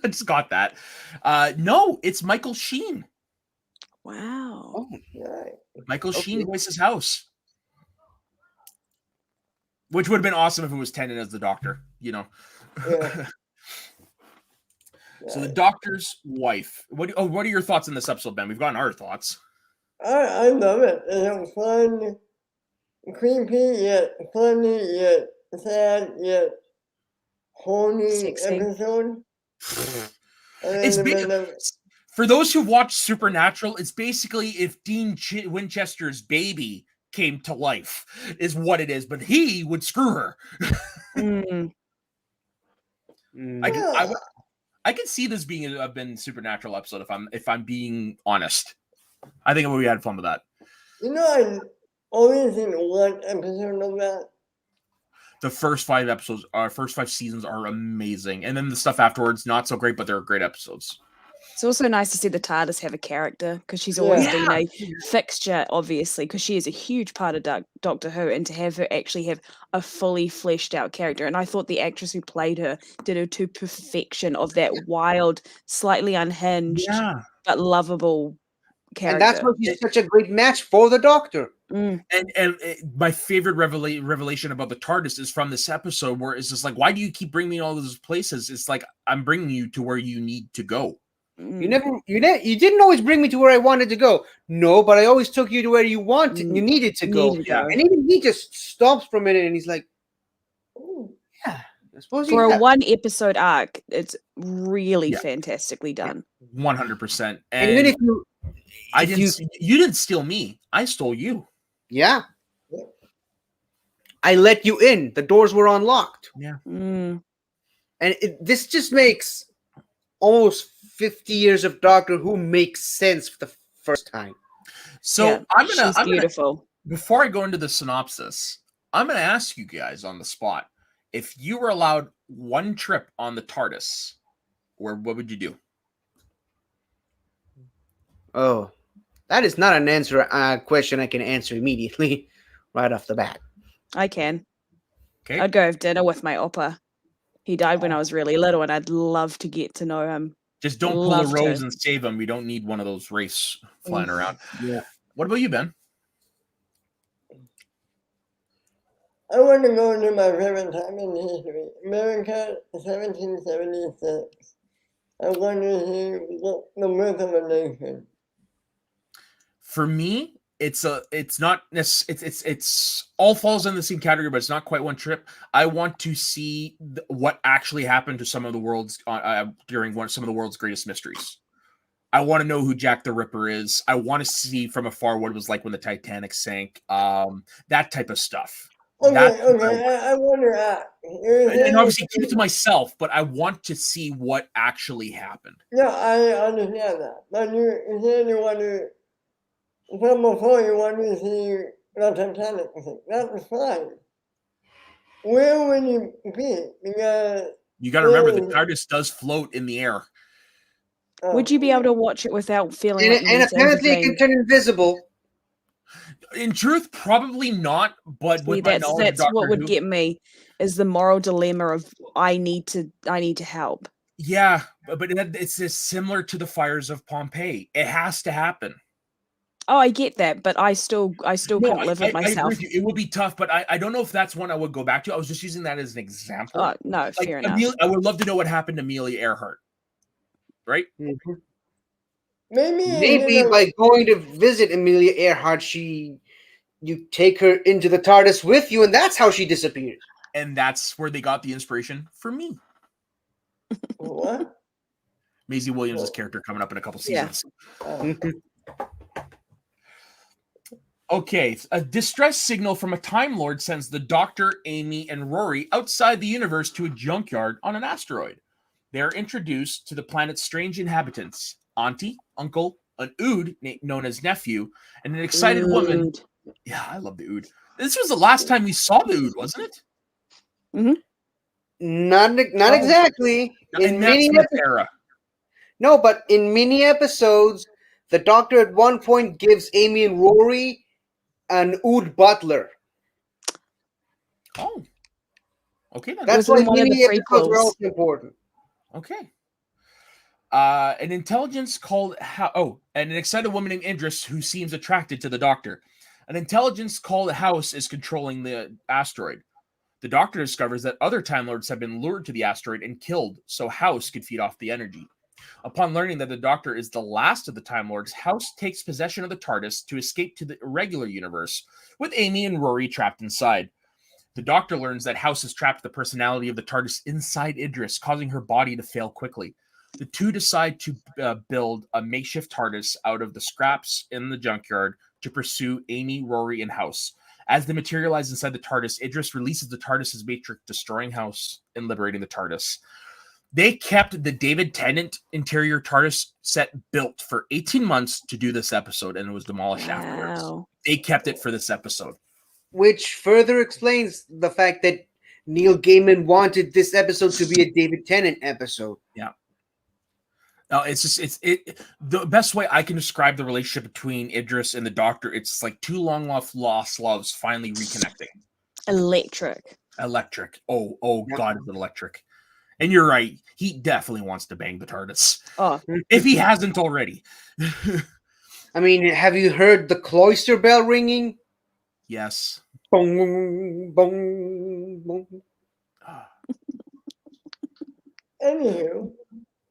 I just got that. No, it's Michael Sheen. Wow. Oh, Right. Michael Sheen voices House. Which would have been awesome if it was Tennant as the Doctor, you know. Yeah. So the Doctor's wife. What are your thoughts on this episode, Ben? We've gotten our thoughts. I love it. It's fun, creepy, yet funny, yet sad, yet horny Sexy. episode. It's for those who watch Supernatural, it's basically if Dean Winchester's baby came to life, is what it is. But he would screw her. Mm. I can see this being a Supernatural episode if I'm being honest. I think we had fun with that. You know, I only seen one episode of that. The first 5 seasons are amazing, and then the stuff afterwards not so great, but they're great episodes. It's also nice to see the TARDIS have a character because she's always been a fixture, obviously, because she is a huge part of Doctor Who, and to have her actually have a fully fleshed out character. And I thought the actress who played her did her to perfection of that wild, slightly unhinged, but lovable character. And that's why she's such a great match for the Doctor. Mm. And my favorite revelation about the TARDIS is from this episode, where it's just like, why do you keep bringing me all those places? It's like, I'm bringing you to where you need to go. You didn't always bring me to where I wanted to go. No, but I always took you to where you needed to go. And even he just stops for a minute and he's like, "Oh, yeah." I suppose for a 1 episode arc, it's really fantastically done. 100%. And even if you didn't steal me, I stole you. Yeah. I let you in. The doors were unlocked. Yeah. Mm. And this just makes almost 50 years of Doctor Who makes sense for the first time. So she's beautiful. Before I go into the synopsis, I'm gonna ask you guys on the spot, if you were allowed 1 trip on the TARDIS, what would you do? Oh, that is not an question I can answer immediately right off the bat. I can. Okay. I'd go have dinner with my oppa. He died when I was really little, and I'd love to get to know him. Just don't pull a Rose and save him. We don't need one of those wraiths flying around. Yeah. What about you, Ben? I want to go to my favorite time in history, America, 1776. I want to see the birth of a nation. For me, it's all falls in the same category, but it's not quite 1 trip. I want to see what actually happened to some of the world's during some of the world's greatest mysteries. I want to know who Jack the Ripper is. I want to see from afar what it was like when the Titanic sank. That type of stuff. Okay. I wonder. And obviously keep it to myself, but I want to see what actually happened. Yeah, I understand that. But you said you want to. From before you want to see the Titanic. That's fine. Where would you be? Because you got to remember the TARDIS does float in the air. Would you be able to watch it without feeling? And apparently it can turn invisible. In truth, probably not. But See, with my knowledge of that's what Doctor would Who, get me is the moral dilemma of I need to help. yeah, but it's just similar to the fires of Pompeii. It has to happen. Oh, I get that, but I still No, couldn't live with I agree myself. with you. It would be tough, but I don't know if that's one I would go back to. I was just using that as an example. Oh no, fair enough. I would love to know what happened to Amelia Earhart. Right? Mhm. Maybe Maybe by going to visit Amelia Earhart, you take her into the TARDIS with you, and that's how she disappeared. And that's where they got the inspiration for me. what? Maisie Williams' character coming up in a couple Yeah. seasons. Oh. Okay, a distress signal from a Time Lord sends the Doctor, Amy, and Rory outside the universe to a junkyard on an asteroid. They are introduced to the planet's strange inhabitants: auntie, uncle, an Ood known as nephew, and an excited woman. Ood. Yeah, I love the Ood. This was the last time we saw the Ood, wasn't it? Not Oh. exactly. In Matt Smith's era. No, but in mini episodes, the Doctor at one point gives Amy and Rory an Ood butler. Oh. Okay, then. That's Was why in one of the mini episodes are prequels. also important. Okay. An intelligence called and an excited woman named Idris who seems attracted to the Doctor. An intelligence called House is controlling the asteroid. The Doctor discovers that other Time Lords have been lured to the asteroid and killed, so House could feed off the energy. Upon learning that the Doctor is the last of the Time Lords, House takes possession of the TARDIS to escape to the irregular universe, with Amy and Rory trapped inside. The Doctor learns that House has trapped the personality of the TARDIS inside Idris, causing her body to fail quickly. The two decide to build a makeshift TARDIS out of the scraps in the junkyard to pursue Amy, Rory, and House. As they materialize inside the TARDIS, Idris releases the TARDIS's matrix, destroying House and liberating the TARDIS. They kept the David Tennant interior TARDIS set built for 18 months to do this episode, and it was demolished afterwards. Wow. They kept it for this episode. Which further explains the fact that Neil Gaiman wanted this episode to be a David Tennant episode. Yeah. No, the best way I can describe the relationship between Idris and the Doctor, it's like two long lost loves finally reconnecting. Electric. Oh Yeah. God, is it electric. And you're right, he definitely wants to bang the TARDIS. Oh, If he hasn't already. I mean, have you heard the cloister bell ringing? Yes. Bong, bong, bong. Anywho.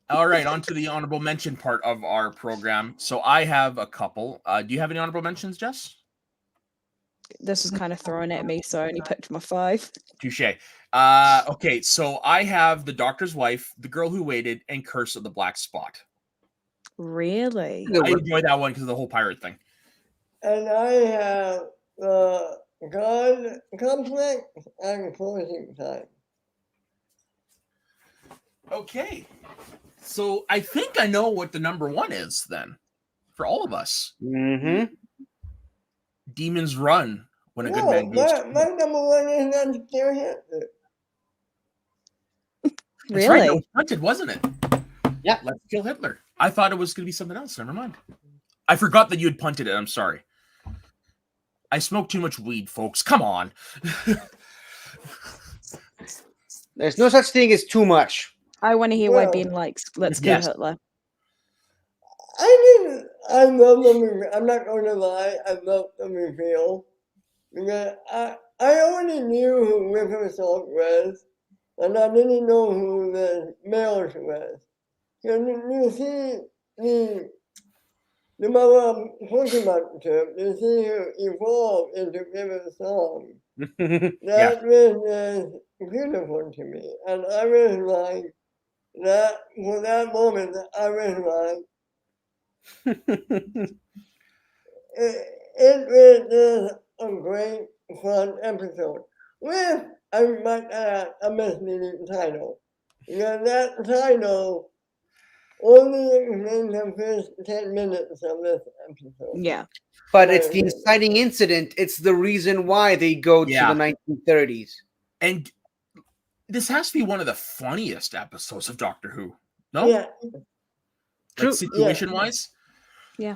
All right, on to the honorable mention part of our program. So I have a couple. Do you have any honorable mentions, Jess? this was kind of thrown at me, so I only picked my 5. Touche. Okay, so I have The Doctor's Wife, The Girl Who Waited, and Curse of the Black Spot. Really? I enjoy that one because of the whole pirate thing. And I have the God Complex and Closing Time. Okay. So I think I know what the number 1 is then for all of us. Mm-hmm. Demons Run when a good No, man goes. my number 1 is not Kill Hitler. That's right, Really? that was punted, wasn't it? Yeah. Let's Kill Hitler. I thought it was going to be something else. Never mind. I forgot that you had punted it. I'm sorry. I smoked too much weed, folks. Come on. There's no such thing as too much. I want to hear why Well, Ben likes Let's Kill yes. Hitler. I love the movie. I'm not going to lie. I love the reveal. Because I already knew who River Salt was, and I didn't know who the males was. You see the mother Pokemon trip, you see her evolve into River Song. That was beautiful to me. And I was like, that for that moment, I was like, it was a great, fun episode with, I might add, a misleading title. Because that title only explains the first 10 minutes of this episode. Yeah. But it's the inciting incident. It's the reason why they go to Yeah. the 1930s. And this has to be one of the funniest episodes of Doctor Who. No? Yeah. True. Like situation-wise? Yeah.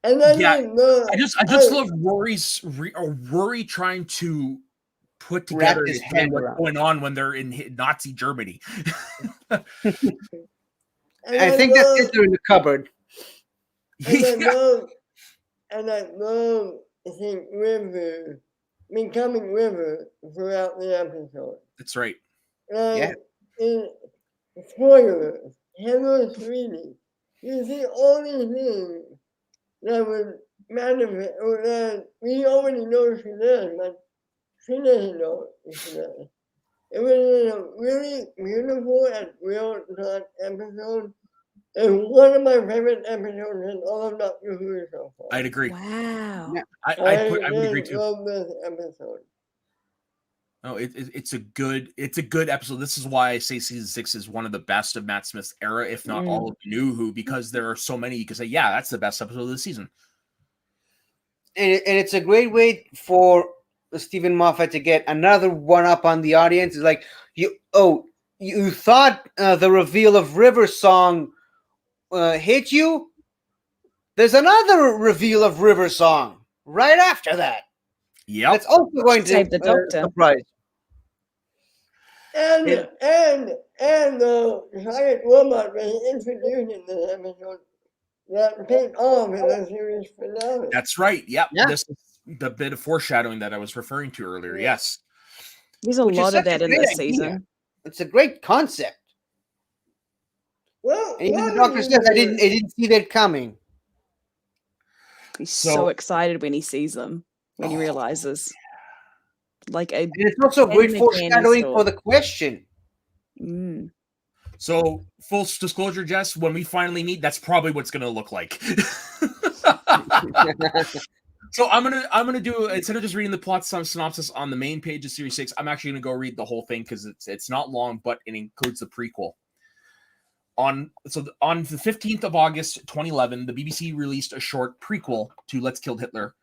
And I Yeah, didn't know. I just love Rory trying to put Wrap together in his his head head what's around. going on when they're in Nazi Germany. And I think that's love, Hitler in the cupboard. and I Yeah, love, and I love seeing River becoming River throughout the episode. that's right. Yeah. In spoilers, hello, sweetie. You see all these things that would manifest, or that we already know she does, but she doesn't know she does. It was a really beautiful and real time episode. And one of my favorite episodes in all of Doctor Who so far. I'd agree. Wow. Yeah. I would agree just too. love this episode. No, it's a good episode. This is why I say season 6 is one of the best of Matt Smith's era, if not all of the New Who, because there are so many you can say, yeah, that's the best episode of the season. And it's a great way for Stephen Moffat to get another one up on the audience. It's like, you thought the reveal of River Song hit you? There's another reveal of River Song right after that. Yep. That's also going to Save the Doctor. surprise. And the giant robot they introduced in this episode that paid off in the series finale. That's right. Yep. Yeah. This is the bit of foreshadowing that I was referring to earlier. Yeah. Yes. There's a Which is lot of such a that in great this idea. season. It's a great concept. Well, And even what the Doctor is says, I it? didn't see that coming. He's So- so excited when he sees them, when he Oh, realizes. Like a And it's also great Candy foreshadowing store. for the question. mm. So, full disclosure, Jess, when we finally meet, that's probably what's going to look like. So I'm gonna do, instead of just reading the plot synopsis on the main page of Series 6, I'm actually gonna go read the whole thing because it's not long, but it includes the prequel. On the 15th of August 2011, the BBC released a short prequel to Let's Kill Hitler.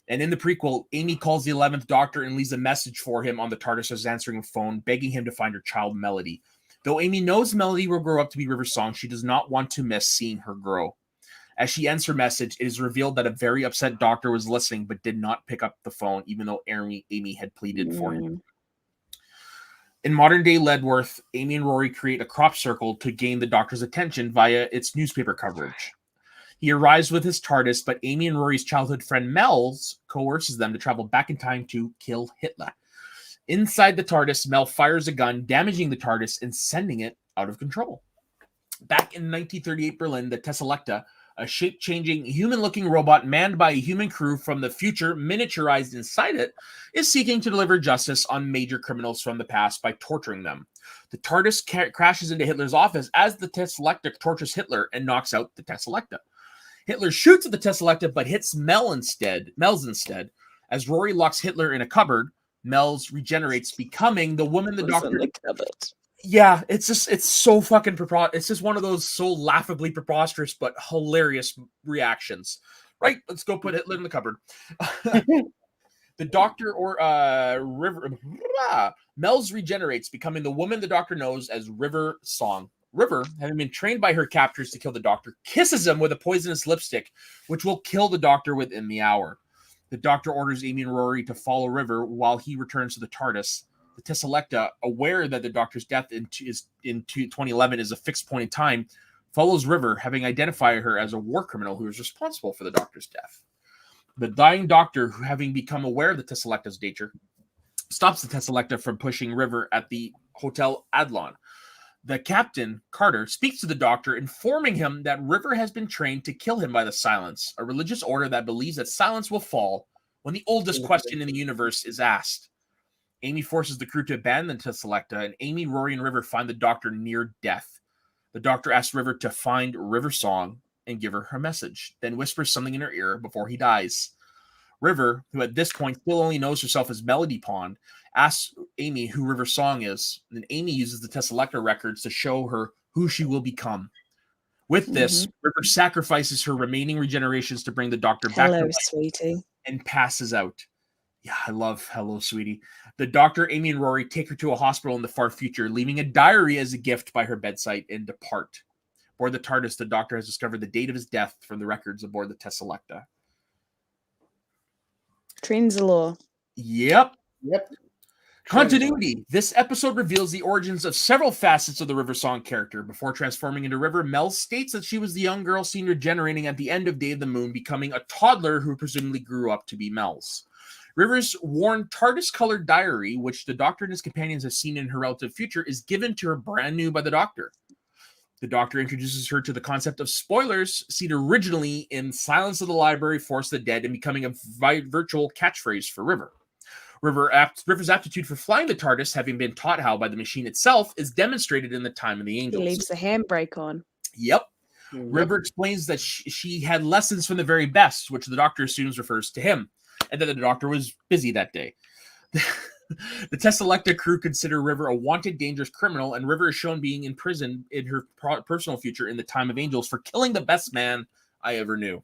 And in the prequel, Amy calls the 11th Doctor and leaves a message for him on the TARDIS answering a phone, begging him to find her child Melody. Though Amy knows Melody will grow up to be River Song, she does not want to miss seeing her grow. As she ends her message, it is revealed that a very upset Doctor was listening but did not pick up the phone, even though Amy had pleaded for him. In modern-day Ledworth, Amy and Rory create a crop circle to gain the Doctor's attention via its newspaper coverage. He arrives with his TARDIS, but Amy and Rory's childhood friend Mel's coerces them to travel back in time to kill Hitler. Inside the TARDIS, Mel fires a gun, damaging the TARDIS and sending it out of control. Back in 1938 Berlin, the Tesselecta, a shape-changing, human-looking robot manned by a human crew from the future, miniaturized inside it, is seeking to deliver justice on major criminals from the past by torturing them. The TARDIS crashes into Hitler's office as the Tesselecta tortures Hitler and knocks out the Tesselecta. Hitler shoots at the Tesselecta but hits Mel's instead. As Rory locks Hitler in a cupboard, Mel's regenerates, becoming the woman the Was Doctor... in the cupboard. Yeah, it's so fucking it's just one of those so laughably preposterous but hilarious reactions. Right, let's go put Hitler in the cupboard. The Doctor Mel's regenerates, becoming the woman the Doctor knows as River Song. River, having been trained by her captors to kill the Doctor, kisses him with a poisonous lipstick, which will kill the Doctor within the hour. The Doctor orders Amy and Rory to follow River while he returns to the TARDIS. The Tesselecta, aware that the Doctor's death in 2011 is a fixed point in time, follows River, having identified her as a war criminal who is responsible for the Doctor's death. The dying Doctor, who having become aware of the Tesselecta's danger, stops the Tesselecta from pushing River at the Hotel Adlon. The captain, Carter, speaks to the Doctor, informing him that River has been trained to kill him by the Silence, a religious order that believes that silence will fall when the oldest question in the universe is asked. Amy forces the crew to abandon the Tesselecta, and Amy, Rory, and River find the Doctor near death. The Doctor asks River to find River Song and give her her message, then whispers something in her ear before he dies. River, who at this point still only knows herself as Melody Pond, asks Amy who River Song is, and Amy uses the Tesselecta records to show her who she will become. With this, River sacrifices her remaining regenerations to bring the Doctor back to Hello, life sweetie. and passes out. Yeah, I love Hello, Sweetie. The Doctor, Amy, and Rory take her to a hospital in the far future, leaving a diary as a gift by her bedside, and depart. Aboard the TARDIS, the Doctor has discovered the date of his death from the records aboard the Tesselecta. Trenzalore. Yep. Yep. Continuity. This episode reveals the origins of several facets of the River Song character. Before transforming into River, Mel states that she was the young girl seen regenerating at the end of Day of the Moon, becoming a toddler who presumably grew up to be Mel's. River's worn TARDIS-colored diary, which the Doctor and his companions have seen in her relative future, is given to her brand new by the Doctor. The Doctor introduces her to the concept of spoilers, seen originally in Silence of the Library, Force of the Dead, and becoming a virtual catchphrase for River. River's aptitude for flying the TARDIS, having been taught how by the machine itself, is demonstrated in the Time of the He Angels. leaves the handbrake on. Yep. River explains that she had lessons from the very best, which the Doctor assumes refers to him, and that the Doctor was busy that day. The Tesselecta crew consider River a wanted, dangerous criminal, and River is shown being in prison in her personal future in the Time of Angels for killing the best man I ever knew.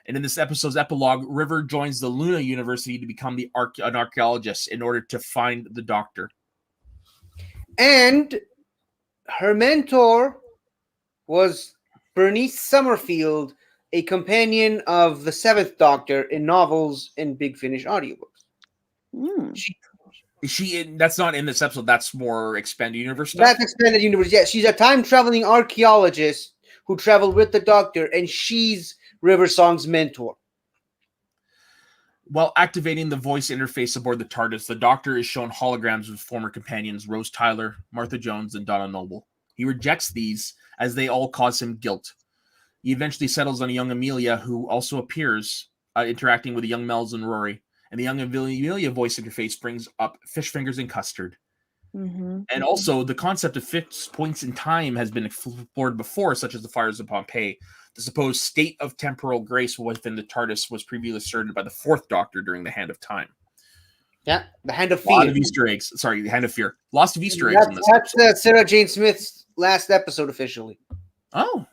And in this episode's epilogue, River joins the Luna University to become an archaeologist in order to find the Doctor. And her mentor was Bernice Summerfield, a companion of the Seventh Doctor in novels and Big Finish audiobooks. That's not in this episode. That's more expanded universe stuff. That's expanded universe. Yeah, she's a time-traveling archaeologist who traveled with the Doctor, and she's River Song's mentor. While activating the voice interface aboard the TARDIS, the Doctor is shown holograms of former companions Rose Tyler, Martha Jones, and Donna Noble. He rejects these as they all cause him guilt. He eventually settles on a young Amelia, who also appears interacting with the young Mel's and Rory. And the young Amelia voice interface brings up fish fingers and custard. And also, the concept of fixed points in time has been explored before, such as the fires of Pompeii. The supposed state of temporal grace within the TARDIS was previously asserted by the Fourth Doctor during the Hand of Time. Yeah, the Hand of Fear. A lot of Easter eggs. Sorry, the Hand of Fear. Lots of Easter eggs in this episode. That's Sarah Jane Smith's last episode officially. Oh.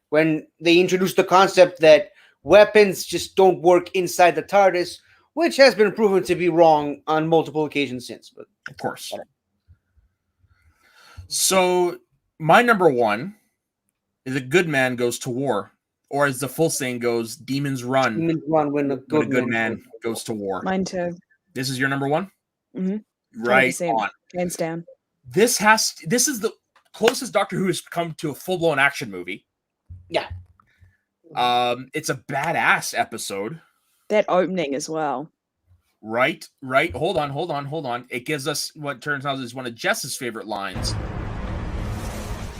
When they introduced the concept that weapons just don't work inside the TARDIS, which has been proven to be wrong on multiple occasions since. But of course. So, my number one is A Good Man Goes to War. Or as the full saying goes, Demons Run. Demons run when a good man goes to war. Mine too. This is your number one? Mm-hmm. Right 100%. on. Hands down. This is the closest Doctor Who has come to a full-blown action movie. Yeah. It's a badass episode. That opening as well. Right. Hold on. It gives us what turns out is one of Jess's favorite lines.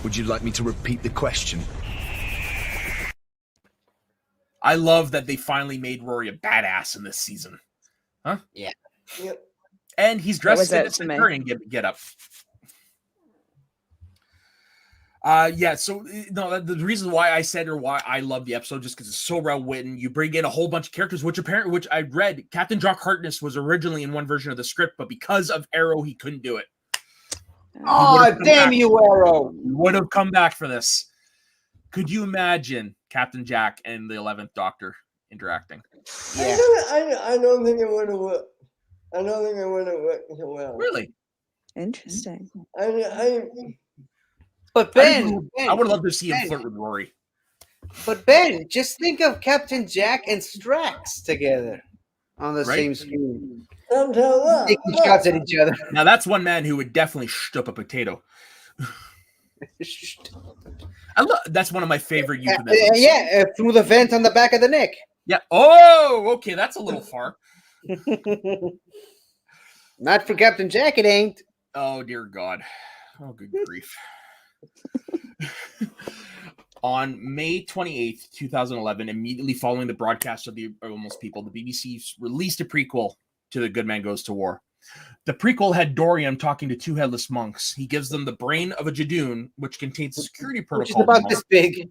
Would you like me to repeat the question? I love that they finally made Rory a badass in this season. Huh? Yeah. Yep. And he's dressed in a to me? Centurion get up. So the reason why I said or why I love the episode just because it's so well written. You bring in a whole bunch of characters, which I read Captain Jock Harkness was originally in one version of the script, but because of Arrow, he couldn't do it. Oh, damn you, Arrow! He would have come back for this. Could you imagine Captain Jack and the 11th Doctor interacting? Yeah. I don't think it would have worked. I don't think it would have worked so well. Really? Interesting. But Ben, I would love to see him flirt with Rory. But Ben, just think of Captain Jack and Strax together on the same screen. Taking shots at each other. Now that's one man who would definitely shut up a potato. That's one of my favorite euphemisms. Through the vent on the back of the neck. Yeah. Oh, okay, that's a little far. Not for Captain Jack, it ain't. Oh dear God. Oh, good grief. On May 28th, 2011, immediately following the broadcast of the Almost People, the BBC released a prequel to The Good Man Goes to War. The prequel had Dorian talking to two headless monks. He gives them the brain of a Jadoon, which contains a security protocol. Which is about this big.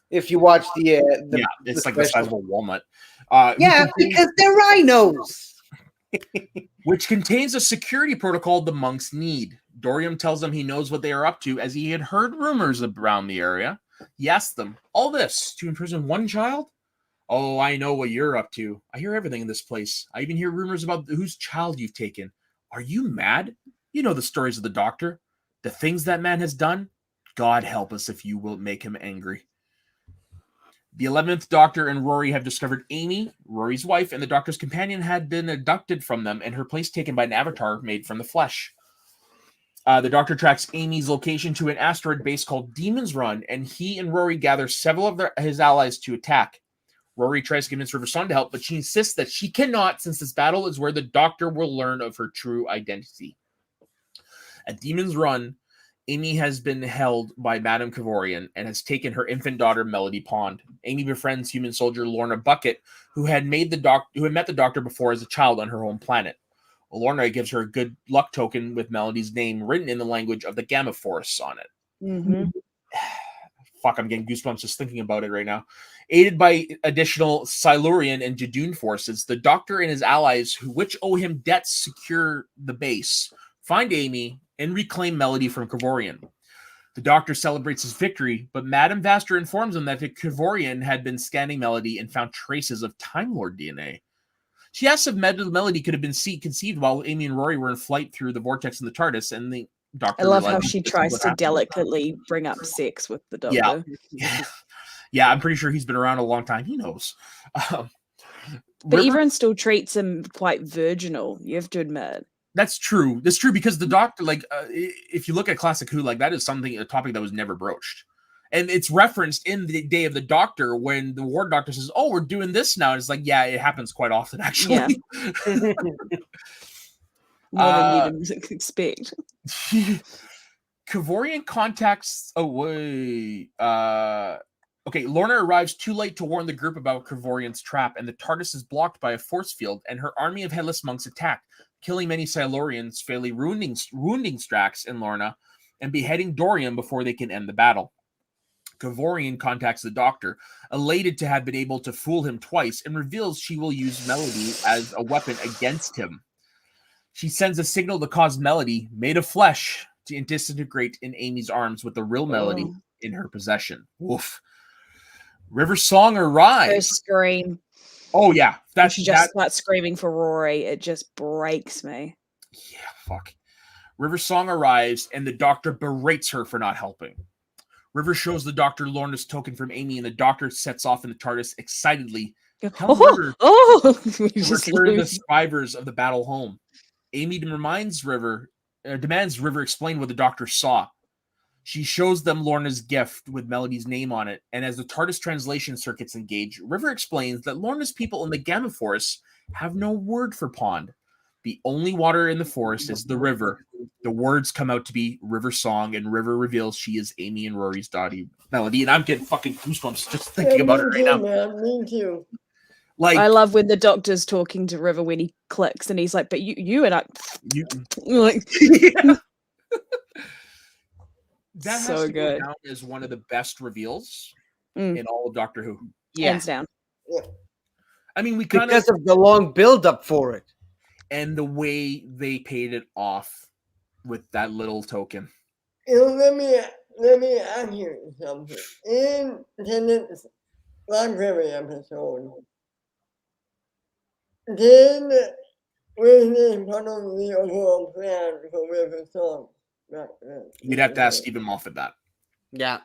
If you watch it's like the size of a walnut. Because they're rhinos. Which contains a security protocol the monks need. Dorian tells them he knows what they are up to, as he had heard rumors around the area. He asked them, all this to imprison one child? Oh, I know what you're up to. I hear everything in this place. I even hear rumors about whose child you've taken. Are you mad? You know the stories of the Doctor. The things that man has done? God help us if you will make him angry. The 11th Doctor and Rory have discovered Amy, Rory's wife, and the Doctor's companion had been abducted from them and her place taken by an avatar made from the flesh. The Doctor tracks Amy's location to an asteroid base called Demon's Run, and he and Rory gather several of his allies to attack. Rory tries to convince River Song to help, but she insists that she cannot, since this battle is where the Doctor will learn of her true identity. At Demon's Run, Amy has been held by Madame Kavorian and has taken her infant daughter, Melody Pond. Amy befriends human soldier Lorna Bucket, who had met the Doctor before as a child on her home planet. Lorna gives her a good luck token with Melody's name written in the language of the Gamma Force on it. Mm-hmm. Fuck, I'm getting goosebumps just thinking about it right now. Aided by additional Silurian and Jadoon forces, the Doctor and his allies, which owe him debts, secure the base, find Amy, and reclaim Melody from Kavorian. The Doctor celebrates his victory, but Madame Vastra informs him that the Kavorian had been scanning Melody and found traces of Time Lord DNA. She asks if Melody could have been conceived while Amy and Rory were in flight through the vortex in the TARDIS, and the Doctor I love how realizes she this is tries what to happened. delicately bring up sex with the Doctor. Yeah, I'm pretty sure he's been around a long time. He knows. But River- everyone still treats him quite virginal, you have to admit. That's true. That's true because the Doctor, if you look at Classic Who, that is a topic that was never broached. And it's referenced in the Day of the Doctor when the Ward Doctor says, "Oh, we're doing this now." And it's like, yeah, it happens quite often, actually. Yeah. More than you'd expect. Kavorian contacts. Oh, wait. Okay, Lorna arrives too late to warn the group about Kavorian's trap, and the TARDIS is blocked by a force field, and her army of headless monks attack, killing many Silurians, fairly wounding Strax and Lorna, and beheading Dorian before they can end the battle. Kavorian contacts the Doctor, elated to have been able to fool him twice, and reveals she will use Melody as a weapon against him. She sends a signal to cause Melody, made of flesh, to disintegrate in Amy's arms with the real Melody in her possession. Woof. River Song Her arrives. scream. Oh, yeah. She just starts screaming for Rory. It just breaks me. Yeah, fuck. River Song arrives, and the Doctor berates her for not helping. River shows the Doctor Lorna's token from Amy, and the Doctor sets off in the TARDIS excitedly. Tell River We to just return the lose. survivors of the battle home. Amy demands River explain what the Doctor saw. She shows them Lorna's gift with Melody's name on it, and as the TARDIS translation circuits engage, River explains that Lorna's people in the Gamma Force have no word for pond. The only water in the forest is the river. The words come out to be River Song, and River reveals she is Amy and Rory's daughter, Melody. And I'm getting fucking goosebumps just thinking about it right now. Man, me too. I love when the Doctor's talking to River when he clicks, and he's like, "But you and I." Like, Yeah. That has So to good. go down as one of the best reveals Mm. in all of Doctor Who. Hands down. I mean, we kind Because of the long build-up for it. and the way they paid it off with that little token. Let me ask you something. In Tennant's library episode, did was this part of the overall plan for River Song? You'd have to ask Stephen Moffat that. Yeah.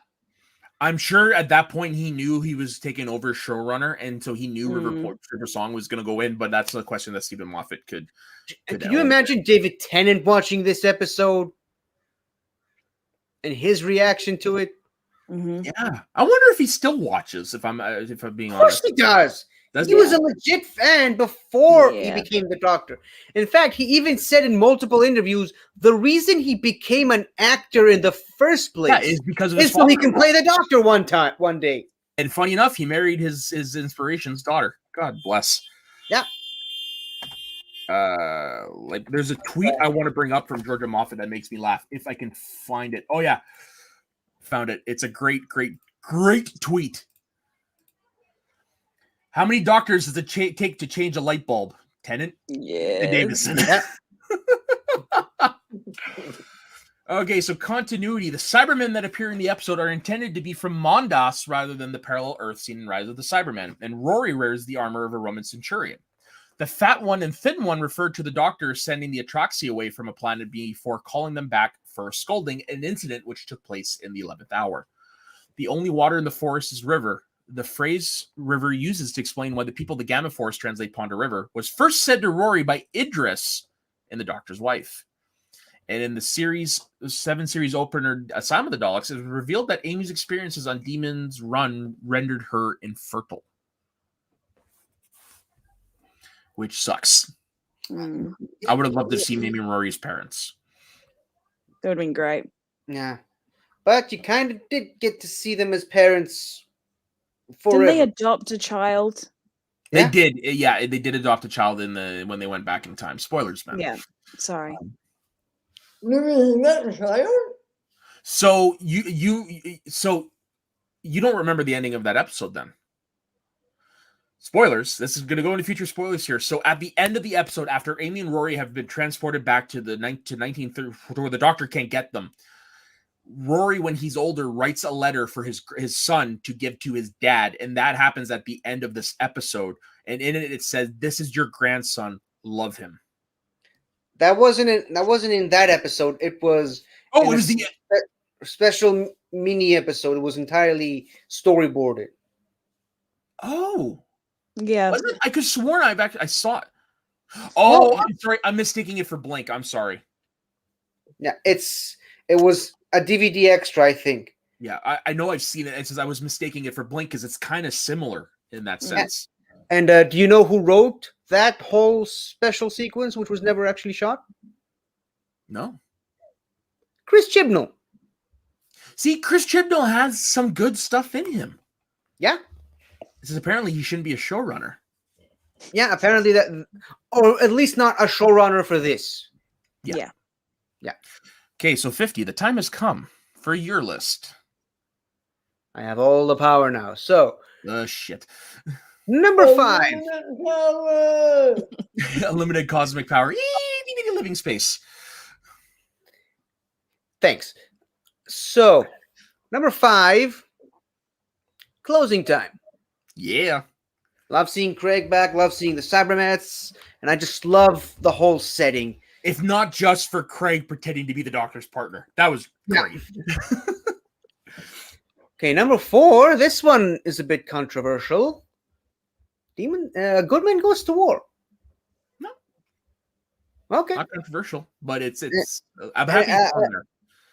I'm sure at that point he knew he was taking over showrunner, and so he knew River Song was going to go in. But that's a question that Stephen Moffat could Can you imagine David Tennant watching this episode and his reaction to it? Mm-hmm. Yeah, I wonder if he still watches. If I'm being Of course honest, he does. Does He was a legit fan before he Yeah. became the Doctor. In fact, he even said in multiple interviews the reason he became an actor in the first place yeah, is because of his is so he father. can play the Doctor one day. And funny enough, he married his inspiration's daughter. God bless. Yeah. There's a tweet I want to bring up from Georgia Moffat that makes me laugh if I can find it. Oh yeah, found it. It's a great tweet. How many doctors does it take to change a light bulb? Tennant? Yeah. Davison. Okay, so continuity. The Cybermen that appear in the episode are intended to be from Mondas rather than the parallel Earth seen in Rise of the Cybermen, and Rory wears the armor of a Roman centurion. The fat one and thin one referred to the Doctor sending the Atraxi away from a planet before calling them back for scolding, an incident which took place in the 11th hour. The only water in the forest is river. the phrase River uses to explain why the people of the Gamma Force translate Ponder River was first said to Rory by Idris in The Doctor's Wife. And in the 7-series opener, Asylum of the Daleks, it was revealed that Amy's experiences on Demon's Run rendered her infertile. Which sucks. Mm, I would have loved to see Amy and Rory's parents. that would have been great. Yeah. But you kind of did get to see them as parents forever. Didn't they adopt a child? They Yeah. did. Yeah, they did adopt a child when they went back in time. Spoilers, man. Yeah. Sorry. Maybe that child? So you don't remember the ending of that episode then? Spoilers. This is going to go into future spoilers here. So at the end of the episode, after Amy and Rory have been transported back to 1930, where the Doctor can't get them, Rory, when he's older, writes a letter for his son to give to his dad, and that happens at the end of this episode. And in it says, "This is your grandson. Love him." That wasn't in that episode. It was Oh, in it was a the special mini episode. It was entirely storyboarded. oh. Yeah. Was it? I could have sworn I saw it. Oh, No. I'm sorry. I'm mistaking it for Blink. I'm sorry. Yeah, it was a DVD extra, I think. Yeah, I know I've seen it. It says I was mistaking it for Blink because it's kind of similar in that sense. And do you know who wrote that whole special sequence, which was never actually shot? No. Chris Chibnall. See, Chris Chibnall has some good stuff in him. Yeah. This is apparently he shouldn't be a showrunner. Yeah, apparently that, or at least not a showrunner for this. Yeah. Yeah. Okay, so 50. The time has come for your list. I have all the power now. So, Shit. number 5. Power! Unlimited cosmic power. Living space. Thanks. So, number 5, closing time. Yeah. Love seeing Craig back, love seeing the Cybermets, and I just love the whole setting. If not just for Craig pretending to be the Doctor's partner. That was great. Okay, number 4. This one is a bit controversial. Goodman Goes to War. No. Okay. Not controversial, but it's I'm happy it's on there.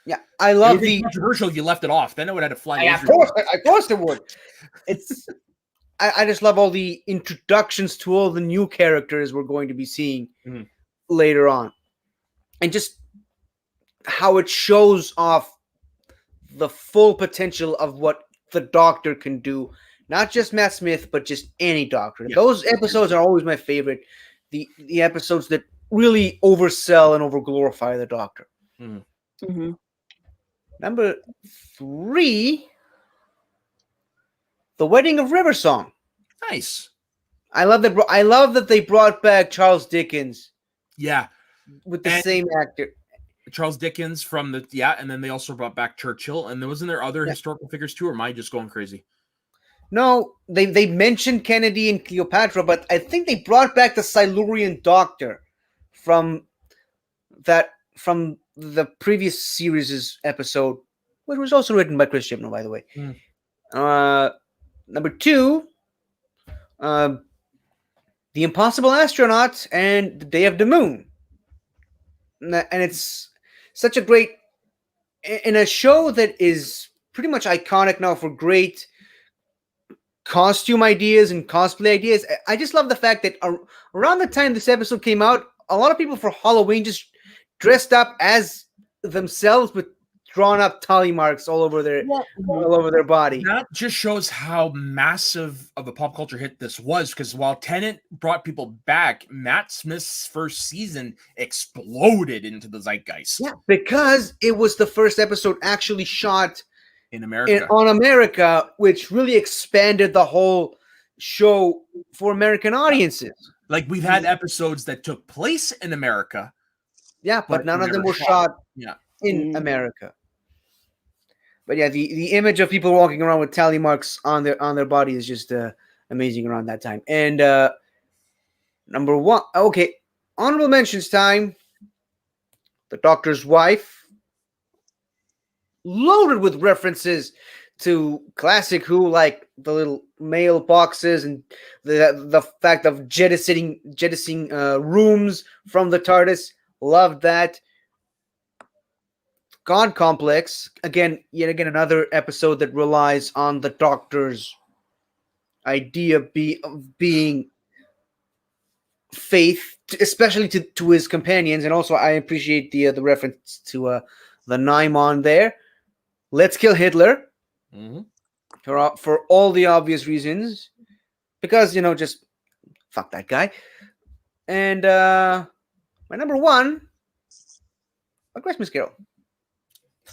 Yeah, I It love would be the. controversial if you left it off. Then it would have to fly. Of course it would. It's. I just love all the introductions to all the new characters we're going to be seeing later on, and just how it shows off the full potential of what the Doctor can do. Not just Matt Smith, but just any Doctor. Yeah. Those episodes are always my favorite. The episodes that really oversell and overglorify the Doctor. Mm-hmm. Number 3, The Wedding of River Song. Nice. I love that they brought back Charles Dickens Yeah. with the And- same actor. Charles Dickens from and then they also brought back Churchill, and wasn't there other historical figures too, or am I just going crazy? No, they mentioned Kennedy and Cleopatra, but I think they brought back the Silurian Doctor from the previous series' episode, which was also written by Chris Chibnall, by the way. Number 2, The Impossible Astronaut and The Day of the Moon. And it's such a great, in a show that is pretty much iconic now for great costume ideas and cosplay ideas. I just love the fact that around the time this episode came out, a lot of people for Halloween just dressed up as themselves with drawn up tally marks all over their body. That just shows how massive of a pop culture hit this was, because while Tennant brought people back, Matt Smith's first season exploded into the zeitgeist. Yeah, because it was the first episode actually shot in America. On America, which really expanded the whole show for American audiences. Like, we've had episodes that took place in America. Yeah, but none of them were shot in America. But yeah, the image of people walking around with tally marks on their body is just amazing around that time. And number 1, okay, honorable mentions time. The Doctor's Wife, loaded with references to classic Who, like the little mailboxes and the fact of jettisoning rooms from the TARDIS. Loved that. God Complex, yet again another episode that relies on the Doctor's idea of being faith, especially to his companions, and also I appreciate the reference to the Naimon there. Let's kill Hitler for all the obvious reasons, because just fuck that guy. And my number one, A Christmas Carol.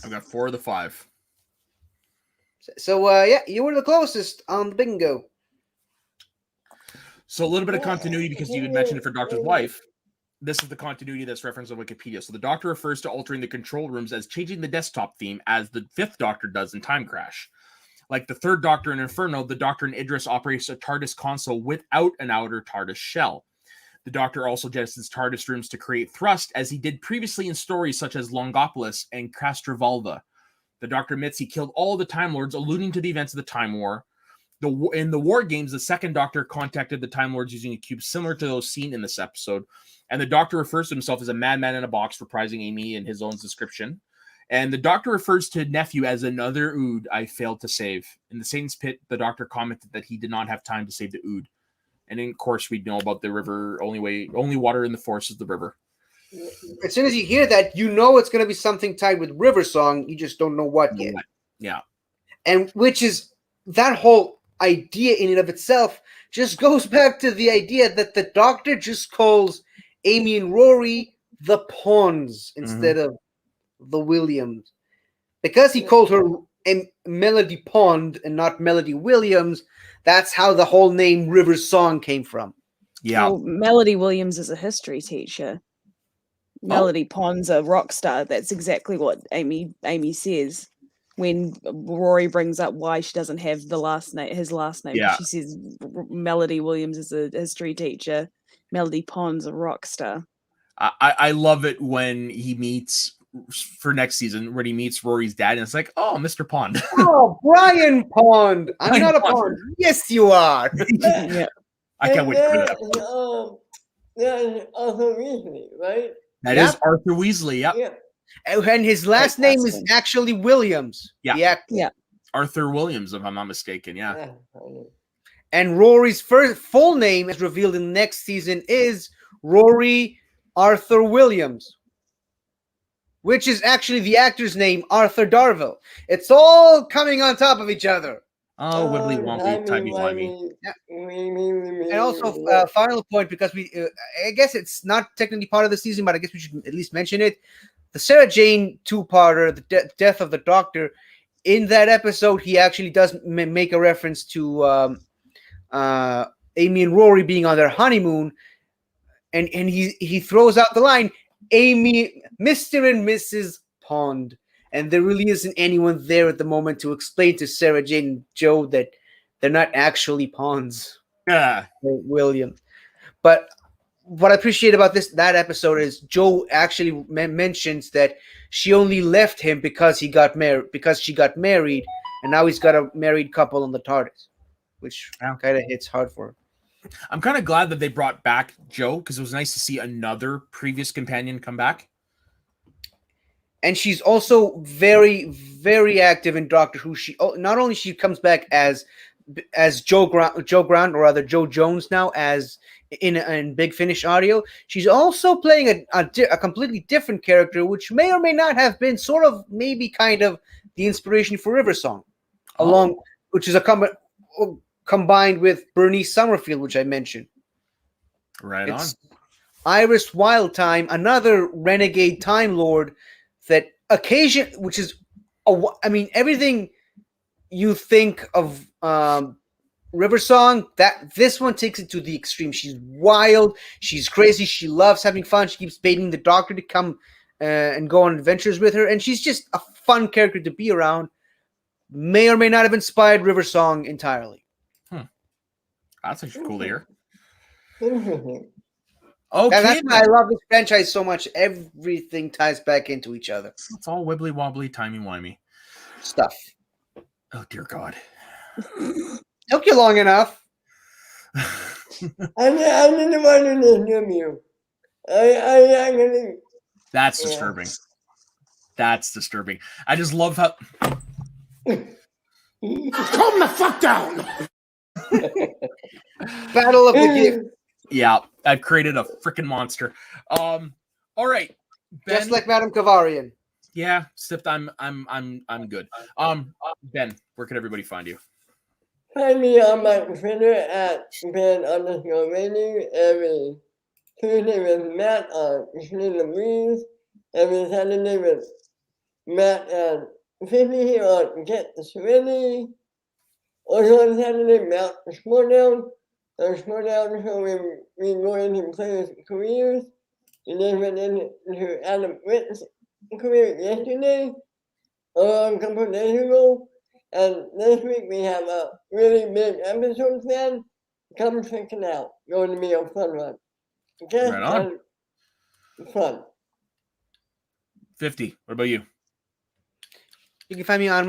I've got 4 of the 5. So you were the closest on the bingo. So a little bit of continuity, because you had mentioned it for Doctor's wife. This is the continuity that's referenced on Wikipedia. So the Doctor refers to altering the control rooms as changing the desktop theme, as the 5th Doctor does in Time Crash. Like the 3rd Doctor in Inferno, the Doctor in Idris operates a TARDIS console without an outer TARDIS shell. The Doctor also jettisons TARDIS rooms to create thrust, as he did previously in stories such as Longopolis and Castrovalva. The Doctor admits he killed all the Time Lords, alluding to the events of the Time War. In the War Games, the 2nd Doctor contacted the Time Lords using a cube similar to those seen in this episode. And the Doctor refers to himself as a madman in a box, reprising Amy in his own description. And the Doctor refers to nephew as another Ood I failed to save. In the Satan's Pit, the Doctor commented that he did not have time to save the Ood. And then, of course, we know about the river. Only water in the forest is the river. As soon as you hear that, you know it's going to be something tied with River Song. You just don't know what yet. Yeah. And which is that whole idea in and of itself just goes back to the idea that the Doctor just calls Amy and Rory the Pawns instead of the Williams. Because he called her Melody Pond and not Melody Williams, that's how the whole name River Song came from. Yeah. Well, Melody Williams is a history teacher. Melody Pond's a rock star. That's exactly what Amy says when Rory brings up why she doesn't have his last name. Yeah. She says Melody Williams is a history teacher. Melody Pond's a rock star. I love it when he meets, for next season, when he meets Rory's dad, and it's like, oh, Mr. Pond. Oh, Brian Pond. I'm Brian not a Pond. Pond. Yes, you are. Yeah. I can't wait for that. That's also Weasley, right? That is Arthur Weasley. Yep. Yeah. And his last name is actually Williams. Yeah. Yeah. Arthur Williams, if I'm not mistaken. Yeah. And Rory's full name, as revealed in the next season, is Rory Arthur Williams, which is actually the actor's name, Arthur Darvill. It's all coming on top of each other. Oh, wibbly wobbly, timey-wimey. And also, final point, because I guess it's not technically part of the season, but I guess we should at least mention it. The Sarah Jane two-parter, the Death of the Doctor, in that episode, he actually does make a reference to Amy and Rory being on their honeymoon, and he throws out the line, Amy, Mr. and Mrs. Pond. And there really isn't anyone there at the moment to explain to Sarah Jane and Joe that they're not actually pawns. Yeah. William. But what I appreciate about that episode is Joe actually mentions that she only left him because she got married, and now he's got a married couple on the TARDIS, which kind of hits hard for him. I'm kind of glad that they brought back Joe, because it was nice to see another previous companion come back. And she's also very, very active in Doctor Who. She not only she comes back as Joe Grant, or rather Joe Jones now, as in Big Finish audio. She's also playing a completely different character, which may or may not have been sort of maybe kind of the inspiration for River Song, which is combined with Bernice Summerfield, which I mentioned. Right on. Iris Wildtime, another renegade Time Lord. That which is, everything you think of River Song, that this one takes it to the extreme. She's wild, she's crazy, she loves having fun. She keeps baiting the Doctor to come and go on adventures with her, and she's just a fun character to be around. May or may not have inspired River Song entirely. That's actually cool to hear. Okay, and that's why I love this franchise so much. Everything ties back into each other. It's all wibbly wobbly, timey wimey stuff. Oh dear God. Took you long enough. I didn't want to disturb you. I actually. That's Yeah. disturbing. That's disturbing. I just love how. Calm the fuck down! Battle of the gift. Yeah, I've created a freaking monster. All right, Ben. Just like Madame Kavarian. Yeah, except I'm good. Ben, where can everybody find you? Find me on my Twitter at Ben_Rating. Every Tuesday with Matt on Screen the Breeze. Every Saturday with Matt and 50 here on Get the Serenity. Also on Saturday, Matt the Slowdown. The Slowdown show we go into players' careers. We just went into Adam Witt's career yesterday, a couple of days ago. And this week we have a really big episode planned. Come check it out. Going to be a fun one. Okay? Right on. Fun. 50. What about you? You can find me on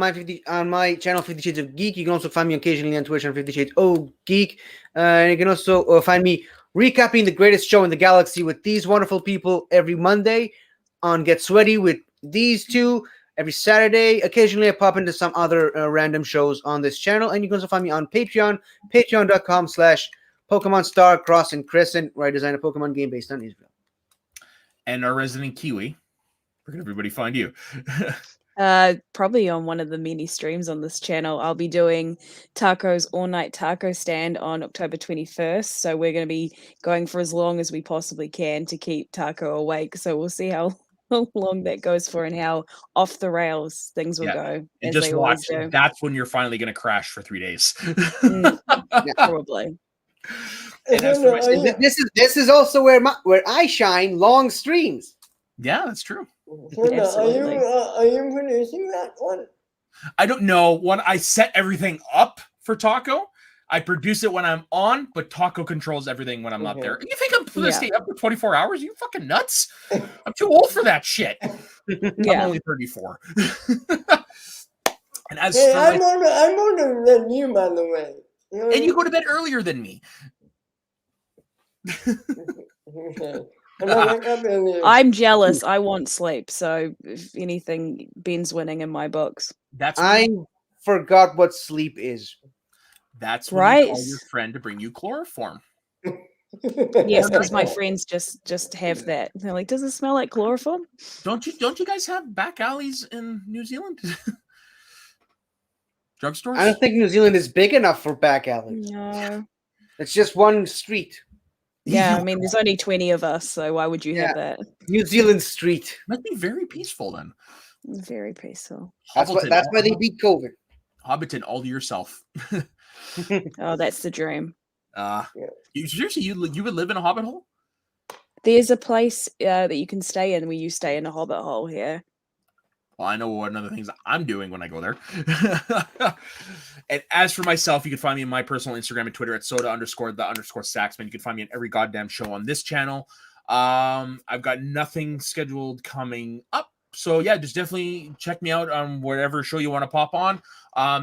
my channel 50 Shades of Geek. You can also find me occasionally on Twitch on 50 Shades of Geek. And you can also find me recapping the greatest show in the galaxy with these wonderful people every Monday on Get Sweaty with these two. Every Saturday, occasionally I pop into some other random shows on this channel. And you can also find me on Patreon, patreon.com/Pokemon Star Cross and Crescent, where I design a Pokemon game based on Israel. And our resident Kiwi. Where can everybody find you? Probably on one of the many streams on this channel. I'll be doing Taco's all-night taco stand on October 21st. So we're going to be going for as long as we possibly can to keep Taco awake. So we'll see how long that goes for and how off the rails things will go. And as just they watch. always do. That's when you're finally going to crash for 3 days. Probably. And as for my, This is also where I shine. Long are that's true. Absolutely. Are you producing that one? I don't know when I set everything up for Taco. I produce it when I'm on, but Taco controls everything when I'm not there. You think I'm going to stay up for 24 hours? Are you fucking nuts? I'm too old for that shit. I'm only 34. And as Hey, for I'm older than you, by the way. and you go to bed earlier than me. Okay. And I wake up earlier. I'm jealous. I want sleep. So if anything, Ben's winning in my books. That's I forgot what sleep is. That's when right. you call your friend to bring you chloroform. Yes, because my friends just have that. They're like, "Does it smell like chloroform?" Don't you guys have back alleys in New Zealand? Drugstores? I don't think New Zealand is big enough for back alleys. No. It's just one street. Yeah, I mean, there's only 20 of us, so why would you have that? New Zealand Street. Must be very peaceful then. Very peaceful. That's why they beat COVID. Hobbiton, all to yourself. Oh, that's the dream. Seriously, you would live in a hobbit hole? There's a place that you can stay in where you stay in a hobbit hole here. Well, I know one of the things I'm doing when I go there. And as for myself, you can find me on my personal Instagram and Twitter at soda_the_saxman. You can find me on every goddamn show on this channel. I've got nothing scheduled coming up. So yeah, just definitely check me out on whatever show you want to pop on.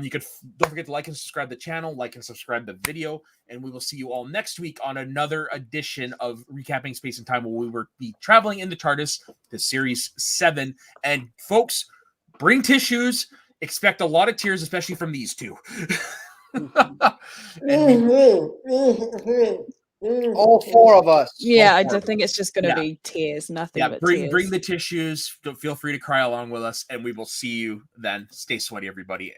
You could don't forget to like and subscribe the channel, like and subscribe the video, and we will see you all next week on another edition of Recapping Space and Time, where we will be traveling in the TARDIS to Series 7. And folks, bring tissues. Expect a lot of tears, especially from these two. All four of us. Yeah, I think it's just going to be tears, nothing but tears. Bring the tissues. Feel free to cry along with us, and we will see you then. Stay sweaty, everybody.